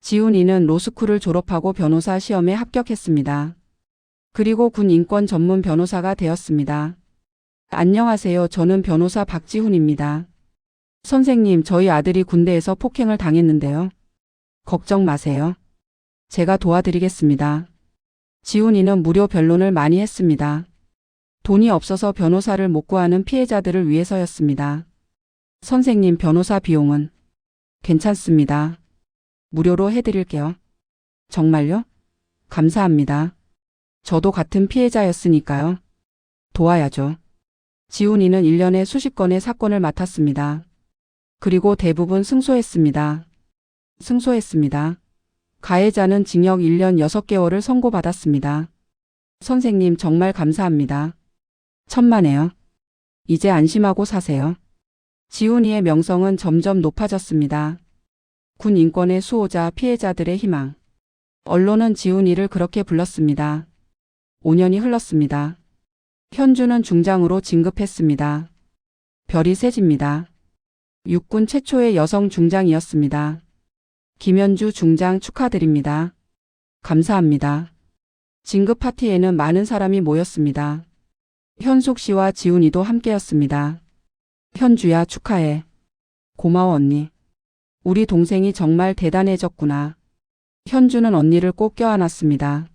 지훈이는 로스쿨을 졸업하고 변호사 시험에 합격했습니다. 그리고 군 인권 전문 변호사가 되었습니다. 안녕하세요. 저는 변호사 박지훈입니다. 선생님, 저희 아들이 군대에서 폭행을 당했는데요. 걱정 마세요. 제가 도와드리겠습니다. 지훈이는 무료 변론을 많이 했습니다. 돈이 없어서 변호사를 못 구하는 피해자들을 위해서였습니다. 선생님, 변호사 비용은? 괜찮습니다. 무료로 해드릴게요. 정말요? 감사합니다. 저도 같은 피해자였으니까요. 도와야죠. 지훈이는 1년에 수십 건의 사건을 맡았습니다. 그리고 대부분 승소했습니다. 가해자는 징역 1년 6개월을 선고받았습니다. 선생님 정말 감사합니다. 천만에요. 이제 안심하고 사세요. 지훈이의 명성은 점점 높아졌습니다. 군 인권의 수호자, 피해자들의 희망. 언론은 지훈이를 그렇게 불렀습니다. 5년이 흘렀습니다. 현주는 중장으로 진급했습니다. 별이 세집니다. 육군 최초의 여성 중장이었습니다. 김현주 중장 축하드립니다. 감사합니다. 진급 파티에는 많은 사람이 모였습니다. 현숙 씨와 지훈이도 함께였습니다. 현주야 축하해. 고마워 언니. 우리 동생이 정말 대단해졌구나. 현주는 언니를 꼭 껴안았습니다.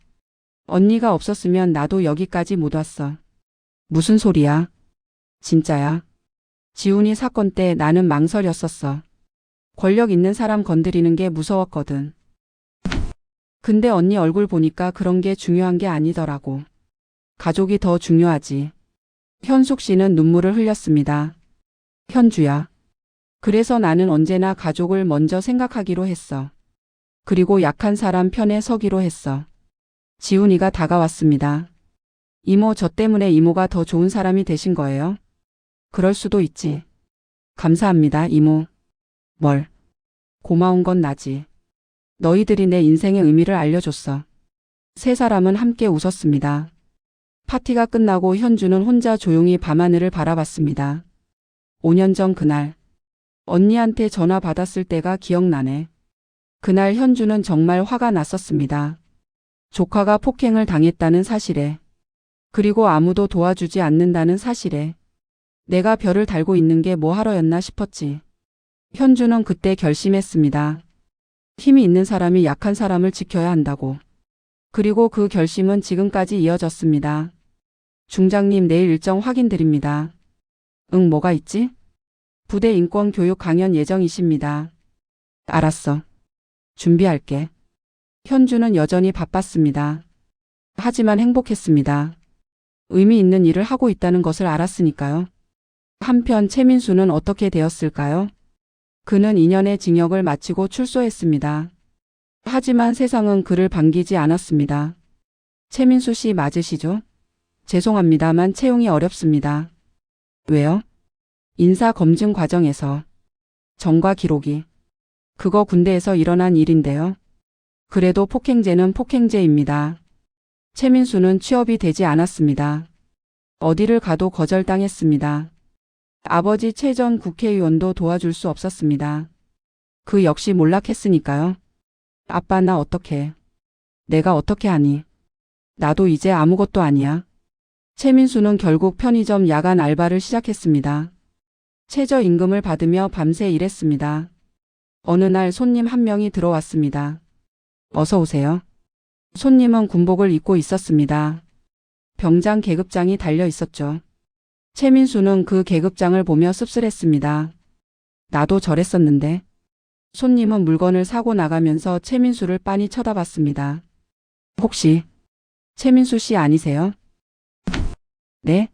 언니가 없었으면 나도 여기까지 못 왔어. 무슨 소리야? 진짜야. 지훈이 사건 때 나는 망설였었어. 권력 있는 사람 건드리는 게 무서웠거든. 근데 언니 얼굴 보니까 그런 게 중요한 게 아니더라고. 가족이 더 중요하지. 현숙 씨는 눈물을 흘렸습니다. 현주야. 그래서 나는 언제나 가족을 먼저 생각하기로 했어. 그리고 약한 사람 편에 서기로 했어. 지훈이가 다가왔습니다. 이모, 저 때문에 이모가 더 좋은 사람이 되신 거예요? 그럴 수도 있지. 감사합니다, 이모. 뭘? 고마운 건 나지. 너희들이 내 인생의 의미를 알려줬어. 세 사람은 함께 웃었습니다. 파티가 끝나고 현주는 혼자 조용히 밤하늘을 바라봤습니다. 5년 전 그날. 언니한테 전화 받았을 때가 기억나네. 그날 현주는 정말 화가 났었습니다. 조카가 폭행을 당했다는 사실에, 그리고 아무도 도와주지 않는다는 사실에, 내가 별을 달고 있는 게 뭐 하러였나 싶었지. 현주는 그때 결심했습니다. 힘이 있는 사람이 약한 사람을 지켜야 한다고. 그리고 그 결심은 지금까지 이어졌습니다. 중장님, 내일 일정 확인드립니다. 응, 뭐가 있지? 부대 인권 교육 강연 예정이십니다. 알았어. 준비할게. 현주는 여전히 바빴습니다. 하지만 행복했습니다. 의미 있는 일을 하고 있다는 것을 알았으니까요. 한편 최민수는 어떻게 되었을까요? 그는 2년의 징역을 마치고 출소했습니다. 하지만 세상은 그를 반기지 않았습니다. 최민수 씨 맞으시죠? 죄송합니다만 채용이 어렵습니다. 왜요? 인사 검증 과정에서 정과 기록이. 그거 군대에서 일어난 일인데요. 그래도 폭행죄는 폭행죄입니다. 최민수는 취업이 되지 않았습니다. 어디를 가도 거절당했습니다. 아버지 최 전 국회의원도 도와줄 수 없었습니다. 그 역시 몰락했으니까요. 아빠, 나 어떡해. 내가 어떻게 하니. 나도 이제 아무것도 아니야. 최민수는 결국 편의점 야간 알바를 시작했습니다. 최저임금을 받으며 밤새 일했습니다. 어느 날 손님 한 명이 들어왔습니다. 어서 오세요. 손님은 군복을 입고 있었습니다. 병장 계급장이 달려 있었죠. 최민수는 그 계급장을 보며 씁쓸했습니다. 나도 저랬었는데. 손님은 물건을 사고 나가면서 최민수를 빤히 쳐다봤습니다. 혹시 최민수 씨 아니세요? 네?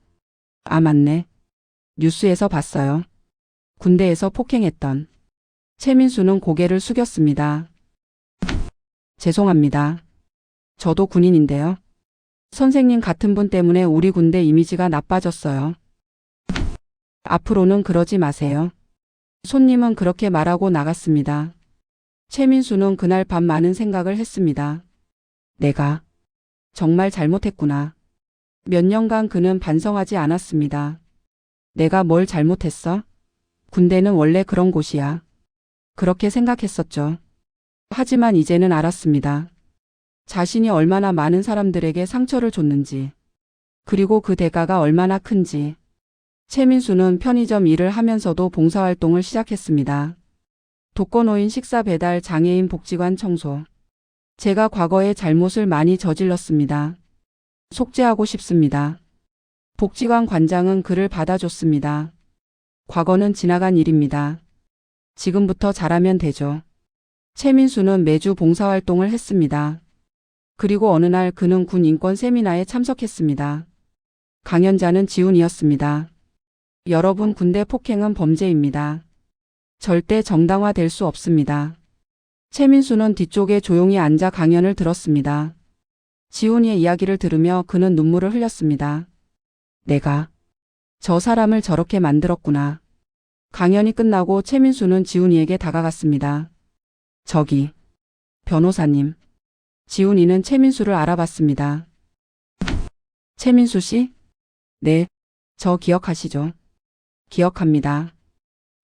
아, 맞네. 뉴스에서 봤어요. 군대에서 폭행했던. 최민수는 고개를 숙였습니다. 죄송합니다. 저도 군인인데요. 선생님 같은 분 때문에 우리 군대 이미지가 나빠졌어요. 앞으로는 그러지 마세요. 손님은 그렇게 말하고 나갔습니다. 최민수는 그날 밤 많은 생각을 했습니다. 내가 정말 잘못했구나. 몇 년간 그는 반성하지 않았습니다. 내가 뭘 잘못했어? 군대는 원래 그런 곳이야. 그렇게 생각했었죠. 하지만 이제는 알았습니다. 자신이 얼마나 많은 사람들에게 상처를 줬는지, 그리고 그 대가가 얼마나 큰지. 최민수는 편의점 일을 하면서도 봉사활동을 시작했습니다. 독거노인 식사 배달, 장애인 복지관 청소. 제가 과거에 잘못을 많이 저질렀습니다. 속죄하고 싶습니다. 복지관 관장은 그를 받아줬습니다. 과거는 지나간 일입니다. 지금부터 잘하면 되죠. 최민수는 매주 봉사활동을 했습니다. 그리고 어느 날 그는 군 인권 세미나에 참석했습니다. 강연자는 지훈이었습니다. 여러분, 군대 폭행은 범죄입니다. 절대 정당화될 수 없습니다. 최민수는 뒤쪽에 조용히 앉아 강연을 들었습니다. 지훈이의 이야기를 들으며 그는 눈물을 흘렸습니다. 내가 저 사람을 저렇게 만들었구나. 강연이 끝나고 최민수는 지훈이에게 다가갔습니다. 저기, 변호사님. 지훈이는 최민수를 알아봤습니다. 최민수 씨? 네, 저 기억하시죠? 기억합니다.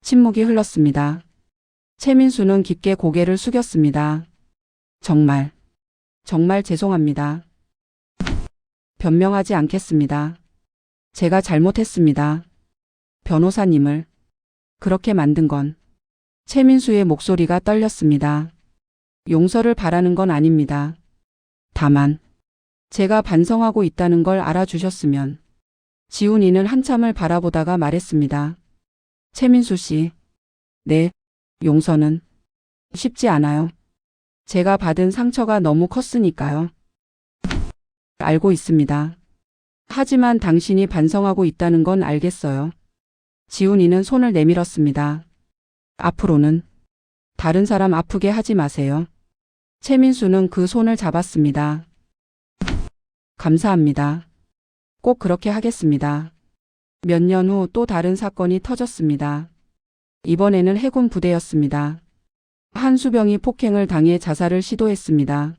침묵이 흘렀습니다. 최민수는 깊게 고개를 숙였습니다. 정말 죄송합니다. 변명하지 않겠습니다. 제가 잘못했습니다. 변호사님을 그렇게 만든 건. 최민수의 목소리가 떨렸습니다. 용서를 바라는 건 아닙니다. 다만 제가 반성하고 있다는 걸 알아주셨으면. 지훈이는 한참을 바라보다가 말했습니다. 최민수 씨. 네, 용서는 쉽지 않아요. 제가 받은 상처가 너무 컸으니까요. 알고 있습니다. 하지만 당신이 반성하고 있다는 건 알겠어요. 지훈이는 손을 내밀었습니다. 앞으로는 다른 사람 아프게 하지 마세요. 최민수는 그 손을 잡았습니다. 감사합니다. 꼭 그렇게 하겠습니다. 몇 년 후 또 다른 사건이 터졌습니다. 이번에는 해군 부대였습니다. 한 수병이 폭행을 당해 자살을 시도했습니다.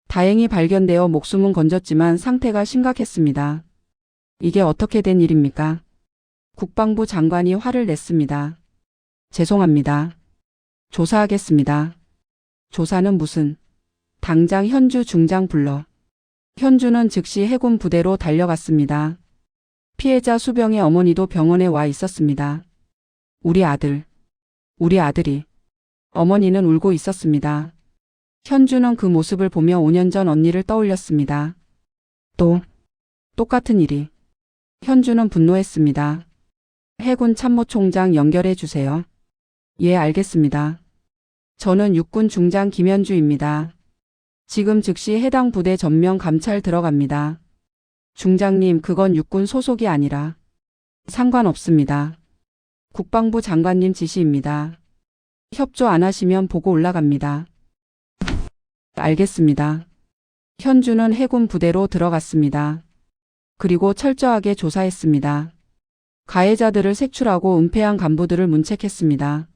다행히 발견되어 목숨은 건졌지만 상태가 심각했습니다. 이게 어떻게 된 일입니까? 국방부 장관이 화를 냈습니다. 죄송합니다. 조사하겠습니다. 조사는 무슨? 당장 현주 중장 불러. 현주는 즉시 해군 부대로 달려갔습니다. 피해자 수병의 어머니도 병원에 와 있었습니다. 우리 아들이. 어머니는 울고 있었습니다. 현주는 그 모습을 보며 5년 전 언니를 떠올렸습니다. 똑같은 일이. 현주는 분노했습니다. 해군 참모총장 연결해 주세요. 예, 알겠습니다. 저는 육군 중장 김현주입니다. 지금 즉시 해당 부대 전면 감찰 들어갑니다. 중장님, 그건 육군 소속이 아니라. 상관없습니다. 국방부 장관님 지시입니다. 협조 안 하시면 보고 올라갑니다. 알겠습니다. 현주는 해군 부대로 들어갔습니다. 그리고 철저하게 조사했습니다. 가해자들을 색출하고 은폐한 간부들을 문책했습니다.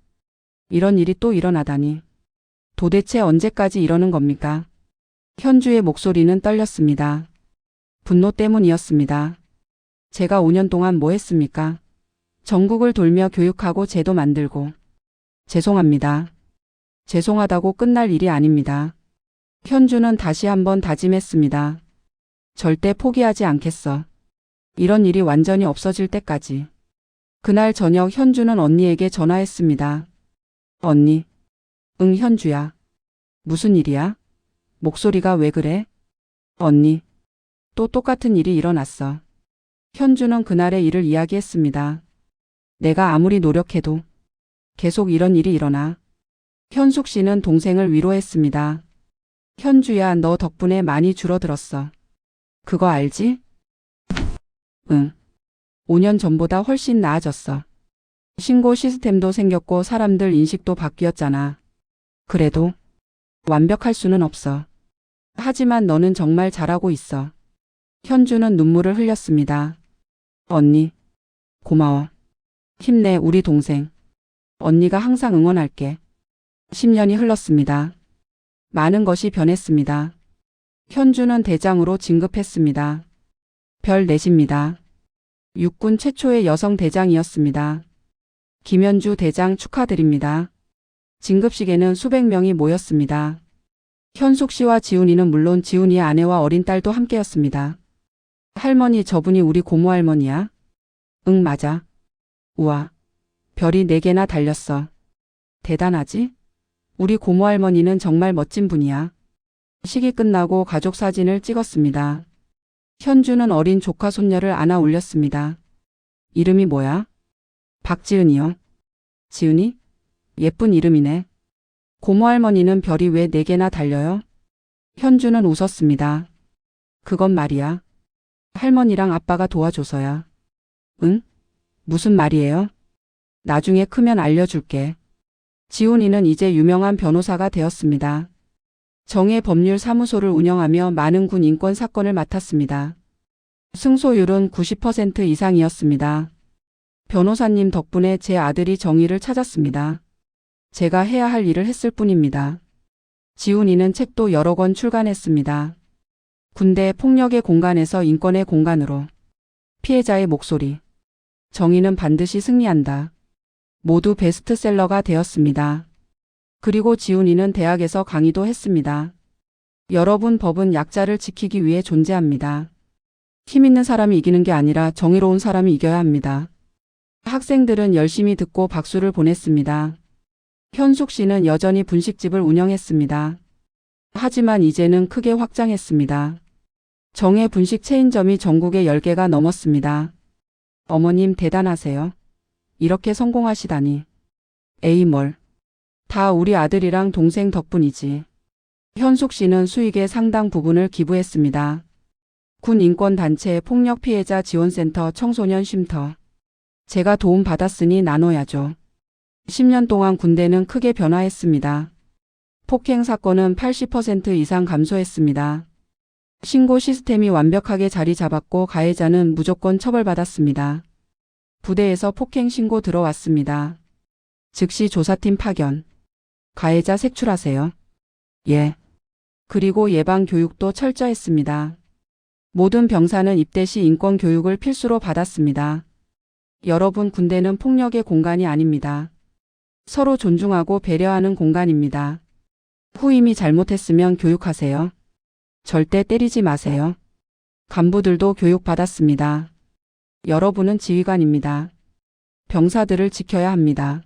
이런 일이 또 일어나다니. 도대체 언제까지 이러는 겁니까? 현주의 목소리는 떨렸습니다. 분노 때문이었습니다. 제가 5년 동안 뭐 했습니까? 전국을 돌며 교육하고 제도 만들고. 죄송합니다. 죄송하다고 끝날 일이 아닙니다. 현주는 다시 한번 다짐했습니다. 절대 포기하지 않겠어. 이런 일이 완전히 없어질 때까지. 그날 저녁 현주는 언니에게 전화했습니다. 언니. 응, 현주야. 무슨 일이야? 목소리가 왜 그래? 언니. 또 똑같은 일이 일어났어. 현주는 그날의 일을 이야기했습니다. 내가 아무리 노력해도 계속 이런 일이 일어나. 현숙 씨는 동생을 위로했습니다. 현주야, 너 덕분에 많이 줄어들었어. 그거 알지? 응. 5년 전보다 훨씬 나아졌어. 신고 시스템도 생겼고 사람들 인식도 바뀌었잖아. 그래도 완벽할 수는 없어. 하지만 너는 정말 잘하고 있어. 현주는 눈물을 흘렸습니다. 언니, 고마워. 힘내, 우리 동생. 언니가 항상 응원할게. 10년이 흘렀습니다. 많은 것이 변했습니다. 현주는 대장으로 진급했습니다. 별 넷입니다. 육군 최초의 여성 대장이었습니다. 김현주 대장 축하드립니다. 진급식에는 수백 명이 모였습니다. 현숙 씨와 지훈이는 물론 지훈이의 아내와 어린 딸도 함께였습니다. 할머니, 저분이 우리 고모 할머니야? 응, 맞아. 우와, 별이 4개나 달렸어. 대단하지? 우리 고모 할머니는 정말 멋진 분이야. 식이 끝나고 가족 사진을 찍었습니다. 현주는 어린 조카 손녀를 안아 올렸습니다. 이름이 뭐야? 박지은이요. 지은이? 예쁜 이름이네. 고모 할머니는 별이 왜 4개나 달려요? 현주는 웃었습니다. 그건 말이야. 할머니랑 아빠가 도와줘서야. 응? 무슨 말이에요? 나중에 크면 알려줄게. 지훈이는 이제 유명한 변호사가 되었습니다. 정의법률사무소를 운영하며 많은 군 인권 사건을 맡았습니다. 승소율은 90% 이상이었습니다. 변호사님 덕분에 제 아들이 정의를 찾았습니다. 제가 해야 할 일을 했을 뿐입니다. 지훈이는 책도 여러 권 출간했습니다. 군대 폭력의 공간에서 인권의 공간으로. 피해자의 목소리. 정의는 반드시 승리한다. 모두 베스트셀러가 되었습니다. 그리고 지훈이는 대학에서 강의도 했습니다. 여러분, 법은 약자를 지키기 위해 존재합니다. 힘 있는 사람이 이기는 게 아니라 정의로운 사람이 이겨야 합니다. 학생들은 열심히 듣고 박수를 보냈습니다. 현숙 씨는 여전히 분식집을 운영했습니다. 하지만 이제는 크게 확장했습니다. 정의 분식 체인점이 전국에 10개가 넘었습니다. 어머님 대단하세요. 이렇게 성공하시다니. 에이 뭘. 다 우리 아들이랑 동생 덕분이지. 현숙 씨는 수익의 상당 부분을 기부했습니다. 군 인권단체 폭력 피해자 지원센터 청소년 쉼터. 제가 도움 받았으니 나눠야죠. 10년 동안 군대는 크게 변화했습니다. 폭행 사건은 80% 이상 감소했습니다. 신고 시스템이 완벽하게 자리 잡았고 가해자는 무조건 처벌받았습니다. 부대에서 폭행 신고 들어왔습니다. 즉시 조사팀 파견. 가해자 색출하세요. 예. 그리고 예방 교육도 철저했습니다. 모든 병사는 입대 시 인권 교육을 필수로 받았습니다. 여러분, 군대는 폭력의 공간이 아닙니다. 서로 존중하고 배려하는 공간입니다. 후임이 잘못했으면 교육하세요. 절대 때리지 마세요. 간부들도 교육받았습니다. 여러분은 지휘관입니다. 병사들을 지켜야 합니다.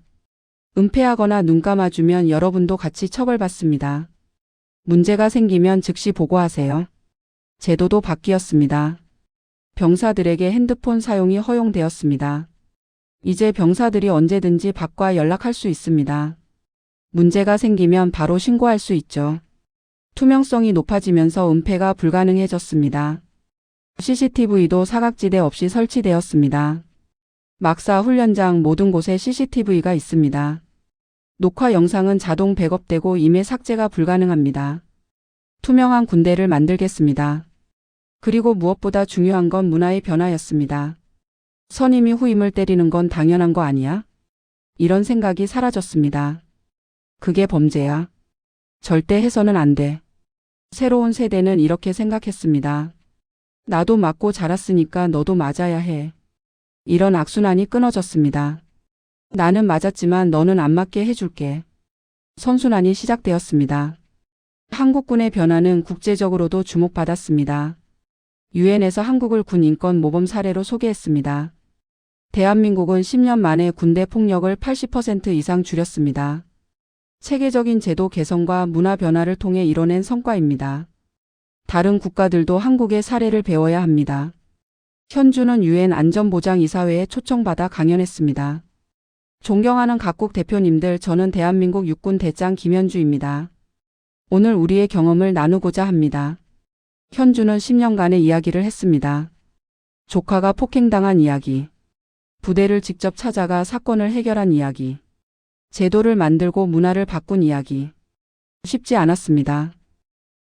은폐하거나 눈 감아주면 여러분도 같이 처벌받습니다. 문제가 생기면 즉시 보고하세요. 제도도 바뀌었습니다. 병사들에게 핸드폰 사용이 허용되었습니다. 이제 병사들이 언제든지 밖과 연락할 수 있습니다. 문제가 생기면 바로 신고할 수 있죠. 투명성이 높아지면서 은폐가 불가능해졌습니다. CCTV도 사각지대 없이 설치되었습니다. 막사 훈련장 모든 곳에 CCTV가 있습니다. 녹화 영상은 자동 백업되고 임의 삭제가 불가능합니다. 투명한 군대를 만들겠습니다. 그리고 무엇보다 중요한 건 문화의 변화였습니다. 선임이 후임을 때리는 건 당연한 거 아니야? 이런 생각이 사라졌습니다. 그게 범죄야. 절대 해서는 안 돼. 새로운 세대는 이렇게 생각했습니다. 나도 맞고 자랐으니까 너도 맞아야 해. 이런 악순환이 끊어졌습니다. 나는 맞았지만 너는 안 맞게 해줄게. 선순환이 시작되었습니다. 한국군의 변화는 국제적으로도 주목받았습니다. 유엔에서 한국을 군 인권 모범 사례로 소개했습니다. 대한민국은 10년 만에 군대 폭력을 80% 이상 줄였습니다. 체계적인 제도 개선과 문화 변화를 통해 이뤄낸 성과입니다. 다른 국가들도 한국의 사례를 배워야 합니다. 현주는 유엔 안전보장이사회에 초청받아 강연했습니다. 존경하는 각국 대표님들, 저는 대한민국 육군 대장 김현주입니다. 오늘 우리의 경험을 나누고자 합니다. 현주는 10년간의 이야기를 했습니다. 조카가 폭행당한 이야기, 부대를 직접 찾아가 사건을 해결한 이야기, 제도를 만들고 문화를 바꾼 이야기. 쉽지 않았습니다.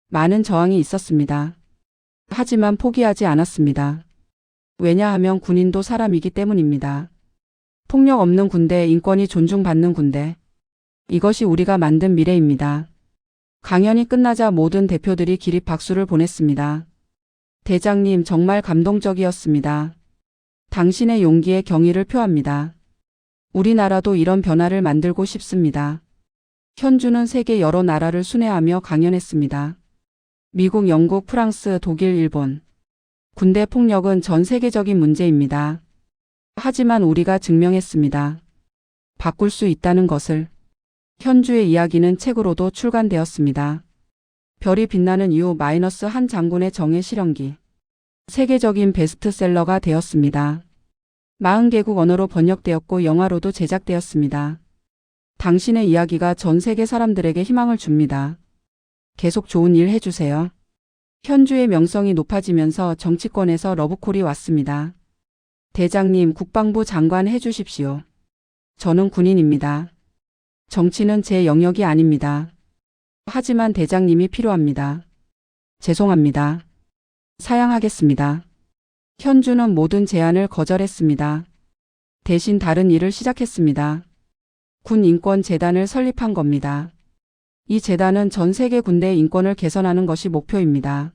많은 저항이 있었습니다. 하지만 포기하지 않았습니다. 왜냐하면 군인도 사람이기 때문입니다. 폭력 없는 군대, 인권이 존중받는 군대. 이것이 우리가 만든 미래입니다. 강연이 끝나자 모든 대표들이 기립 박수를 보냈습니다. 대장님, 정말 감동적이었습니다. 당신의 용기에 경의를 표합니다. 우리나라도 이런 변화를 만들고 싶습니다. 현주는 세계 여러 나라를 순회하며 강연했습니다. 미국, 영국, 프랑스, 독일, 일본. 군대 폭력은 전 세계적인 문제입니다. 하지만 우리가 증명했습니다. 바꿀 수 있다는 것을. 현주의 이야기는 책으로도 출간되었습니다. 별이 빛나는 이유 -1 장군의 정의 실현기. 세계적인 베스트셀러가 되었습니다. 40개국 언어로 번역되었고 영화로도 제작되었습니다. 당신의 이야기가 전 세계 사람들에게 희망을 줍니다. 계속 좋은 일 해주세요. 현주의 명성이 높아지면서 정치권에서 러브콜이 왔습니다. 대장님, 국방부 장관 해주십시오. 저는 군인입니다. 정치는 제 영역이 아닙니다. 하지만 대장님이 필요합니다. 죄송합니다. 사양하겠습니다. 현주는 모든 제안을 거절했습니다. 대신 다른 일을 시작했습니다. 군인권재단을 설립한 겁니다. 이 재단은 전 세계 군대 인권을 개선하는 것이 목표입니다.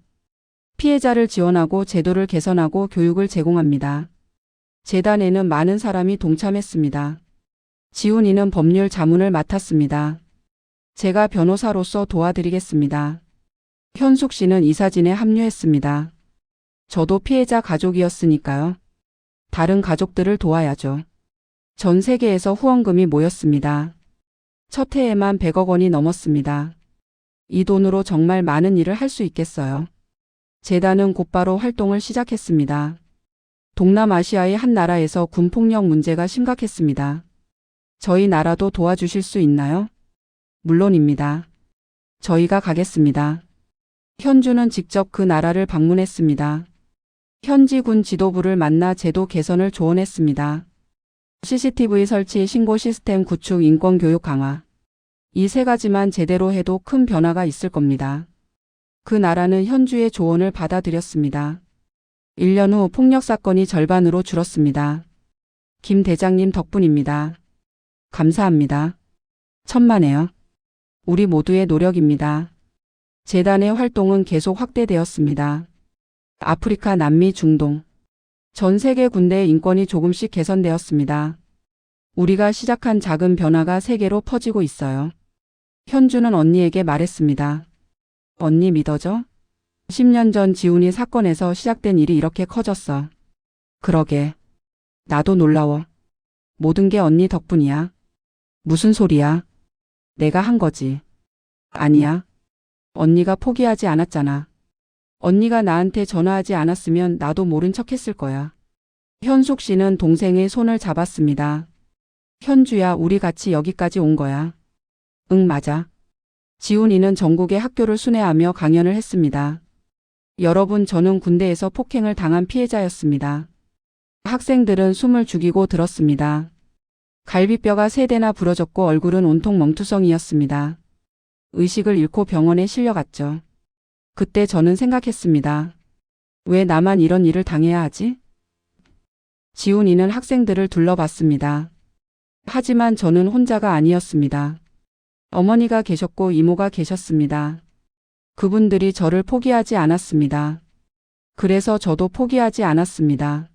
피해자를 지원하고 제도를 개선하고 교육을 제공합니다. 재단에는 많은 사람이 동참했습니다. 지훈이는 법률 자문을 맡았습니다. 제가 변호사로서 도와드리겠습니다. 현숙 씨는 이사진에 합류했습니다. 저도 피해자 가족이었으니까요. 다른 가족들을 도와야죠. 전 세계에서 후원금이 모였습니다. 첫 해에만 100억 원이 넘었습니다. 이 돈으로 정말 많은 일을 할 수 있겠어요. 재단은 곧바로 활동을 시작했습니다. 동남아시아의 한 나라에서 군폭력 문제가 심각했습니다. 저희 나라도 도와주실 수 있나요? 물론입니다. 저희가 가겠습니다. 현주는 직접 그 나라를 방문했습니다. 현지 군 지도부를 만나 제도 개선을 조언했습니다. CCTV 설치, 신고 시스템 구축, 인권 교육 강화. 이 세 가지만 제대로 해도 큰 변화가 있을 겁니다. 그 나라는 현주의 조언을 받아들였습니다. 1년 후 폭력 사건이 절반으로 줄었습니다. 김 대장님 덕분입니다. 감사합니다. 천만에요. 우리 모두의 노력입니다. 재단의 활동은 계속 확대되었습니다. 아프리카, 남미, 중동. 전 세계 군대의 인권이 조금씩 개선되었습니다. 우리가 시작한 작은 변화가 세계로 퍼지고 있어요. 현주는 언니에게 말했습니다. 언니 믿어줘? 10년 전 지훈이 사건에서 시작된 일이 이렇게 커졌어. 그러게. 나도 놀라워. 모든 게 언니 덕분이야. 무슨 소리야? 내가 한 거지. 아니야. 언니가 포기하지 않았잖아. 언니가 나한테 전화하지 않았으면 나도 모른 척 했을 거야. 현숙 씨는 동생의 손을 잡았습니다. 현주야, 우리 같이 여기까지 온 거야. 응, 맞아. 지훈이는 전국의 학교를 순회하며 강연을 했습니다. 여러분, 저는 군대에서 폭행을 당한 피해자였습니다. 학생들은 숨을 죽이고 들었습니다. 갈비뼈가 3대나 부러졌고 얼굴은 온통 멍투성이었습니다. 의식을 잃고 병원에 실려갔죠. 그때 저는 생각했습니다. 왜 나만 이런 일을 당해야 하지? 지훈이는 학생들을 둘러봤습니다. 하지만 저는 혼자가 아니었습니다. 어머니가 계셨고 이모가 계셨습니다. 그분들이 저를 포기하지 않았습니다. 그래서 저도 포기하지 않았습니다.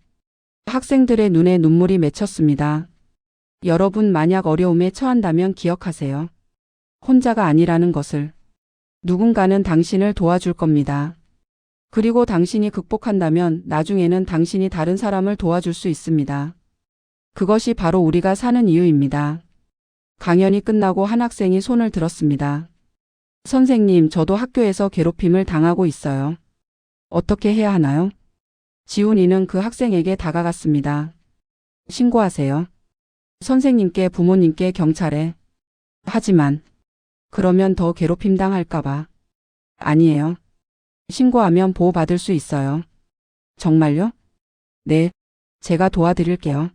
학생들의 눈에 눈물이 맺혔습니다. 여러분, 만약 어려움에 처한다면 기억하세요. 혼자가 아니라는 것을. 누군가는 당신을 도와줄 겁니다. 그리고 당신이 극복한다면 나중에는 당신이 다른 사람을 도와줄 수 있습니다. 그것이 바로 우리가 사는 이유입니다. 강연이 끝나고 한 학생이 손을 들었습니다. 선생님, 저도 학교에서 괴롭힘을 당하고 있어요. 어떻게 해야 하나요? 지훈이는 그 학생에게 다가갔습니다. 신고하세요. 선생님께, 부모님께, 경찰에. 하지만 그러면 더 괴롭힘 당할까봐. 아니에요. 신고하면 보호받을 수 있어요. 정말요? 네. 제가 도와드릴게요.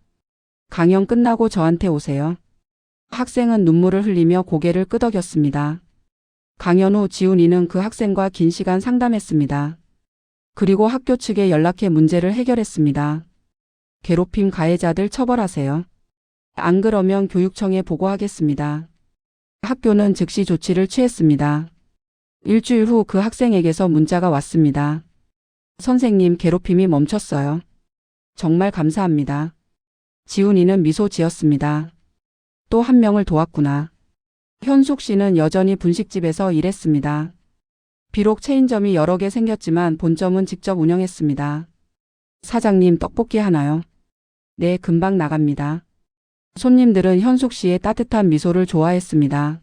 강연 끝나고 저한테 오세요. 학생은 눈물을 흘리며 고개를 끄덕였습니다. 강연 후 지훈이는 그 학생과 긴 시간 상담했습니다. 그리고 학교 측에 연락해 문제를 해결했습니다. 괴롭힘 가해자들 처벌하세요. 안 그러면 교육청에 보고하겠습니다. 학교는 즉시 조치를 취했습니다. 일주일 후 그 학생에게서 문자가 왔습니다. 선생님, 괴롭힘이 멈췄어요. 정말 감사합니다. 지훈이는 미소 지었습니다. 또 한 명을 도왔구나. 현숙 씨는 여전히 분식집에서 일했습니다. 비록 체인점이 여러 개 생겼지만 본점은 직접 운영했습니다. 사장님, 떡볶이 하나요? 네, 금방 나갑니다. 손님들은 현숙 씨의 따뜻한 미소를 좋아했습니다.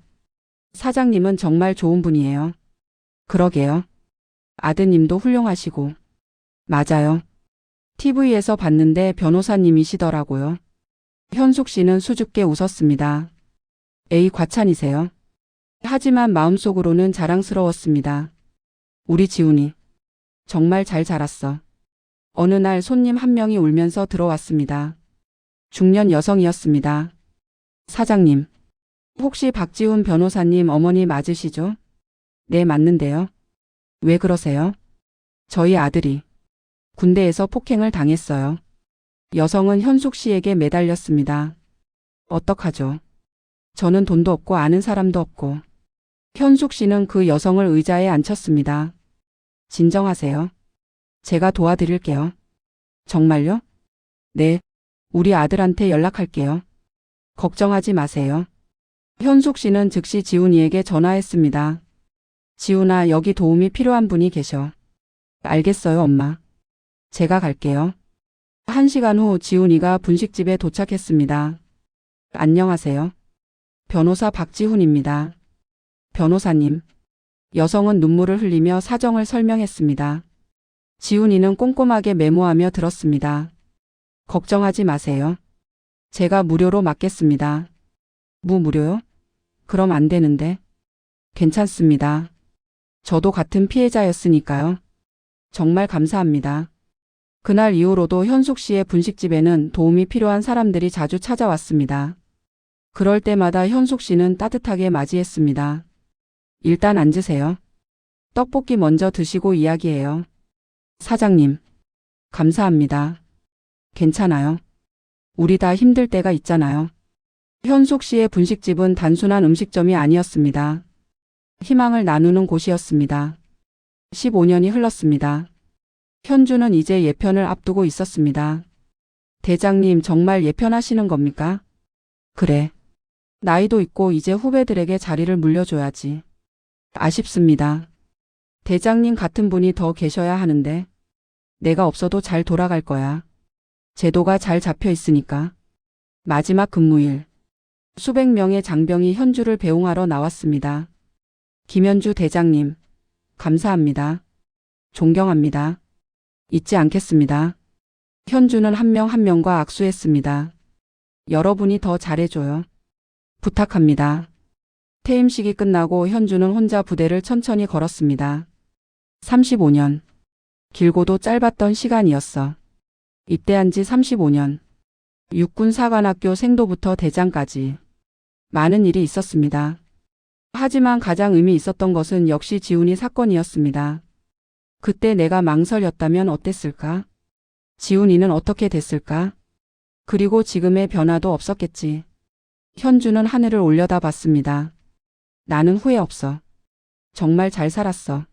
사장님은 정말 좋은 분이에요. 그러게요. 아드님도 훌륭하시고. 맞아요. TV에서 봤는데 변호사님이시더라고요. 현숙 씨는 수줍게 웃었습니다. 에이, 과찬이세요. 하지만 마음속으로는 자랑스러웠습니다. 우리 지훈이 정말 잘 자랐어. 어느 날 손님 한 명이 울면서 들어왔습니다. 중년 여성이었습니다. 사장님, 혹시 박지훈 변호사님 어머니 맞으시죠? 네, 맞는데요. 왜 그러세요? 저희 아들이 군대에서 폭행을 당했어요. 여성은 현숙 씨에게 매달렸습니다. 어떡하죠? 저는 돈도 없고 아는 사람도 없고. 현숙 씨는 그 여성을 의자에 앉혔습니다. 진정하세요. 제가 도와드릴게요. 정말요? 네, 우리 아들한테 연락할게요. 걱정하지 마세요. 현숙 씨는 즉시 지훈이에게 전화했습니다. 지훈아, 여기 도움이 필요한 분이 계셔. 알겠어요, 엄마. 제가 갈게요. 1시간 후 지훈이가 분식집에 도착했습니다. 안녕하세요. 변호사 박지훈입니다. 변호사님. 여성은 눈물을 흘리며 사정을 설명했습니다. 지훈이는 꼼꼼하게 메모하며 들었습니다. 걱정하지 마세요. 제가 무료로 맡겠습니다. 무료요? 그럼 안 되는데. 괜찮습니다. 저도 같은 피해자였으니까요. 정말 감사합니다. 그날 이후로도 현숙 씨의 분식집에는 도움이 필요한 사람들이 자주 찾아왔습니다. 그럴 때마다 현숙 씨는 따뜻하게 맞이했습니다. 일단 앉으세요. 떡볶이 먼저 드시고 이야기해요. 사장님, 감사합니다. 괜찮아요. 우리 다 힘들 때가 있잖아요. 현숙 씨의 분식집은 단순한 음식점이 아니었습니다. 희망을 나누는 곳이었습니다. 15년이 흘렀습니다. 현주는 이제 예편을 앞두고 있었습니다. 대장님, 정말 예편하시는 겁니까? 그래. 나이도 있고 이제 후배들에게 자리를 물려줘야지. 아쉽습니다. 대장님 같은 분이 더 계셔야 하는데. 내가 없어도 잘 돌아갈 거야. 제도가 잘 잡혀 있으니까. 마지막 근무일. 수백 명의 장병이 현주를 배웅하러 나왔습니다. 김현주 대장님, 감사합니다. 존경합니다. 잊지 않겠습니다. 현주는 한 명 한 명과 악수했습니다. 여러분이 더 잘해줘요. 부탁합니다. 퇴임식이 끝나고 현주는 혼자 부대를 천천히 걸었습니다. 35년. 길고도 짧았던 시간이었어. 입대한 지 35년. 육군사관학교 생도부터 대장까지. 많은 일이 있었습니다. 하지만 가장 의미 있었던 것은 역시 지훈이 사건이었습니다. 그때 내가 망설였다면 어땠을까? 지훈이는 어떻게 됐을까? 그리고 지금의 변화도 없었겠지. 현주는 하늘을 올려다봤습니다. 나는 후회 없어. 정말 잘 살았어.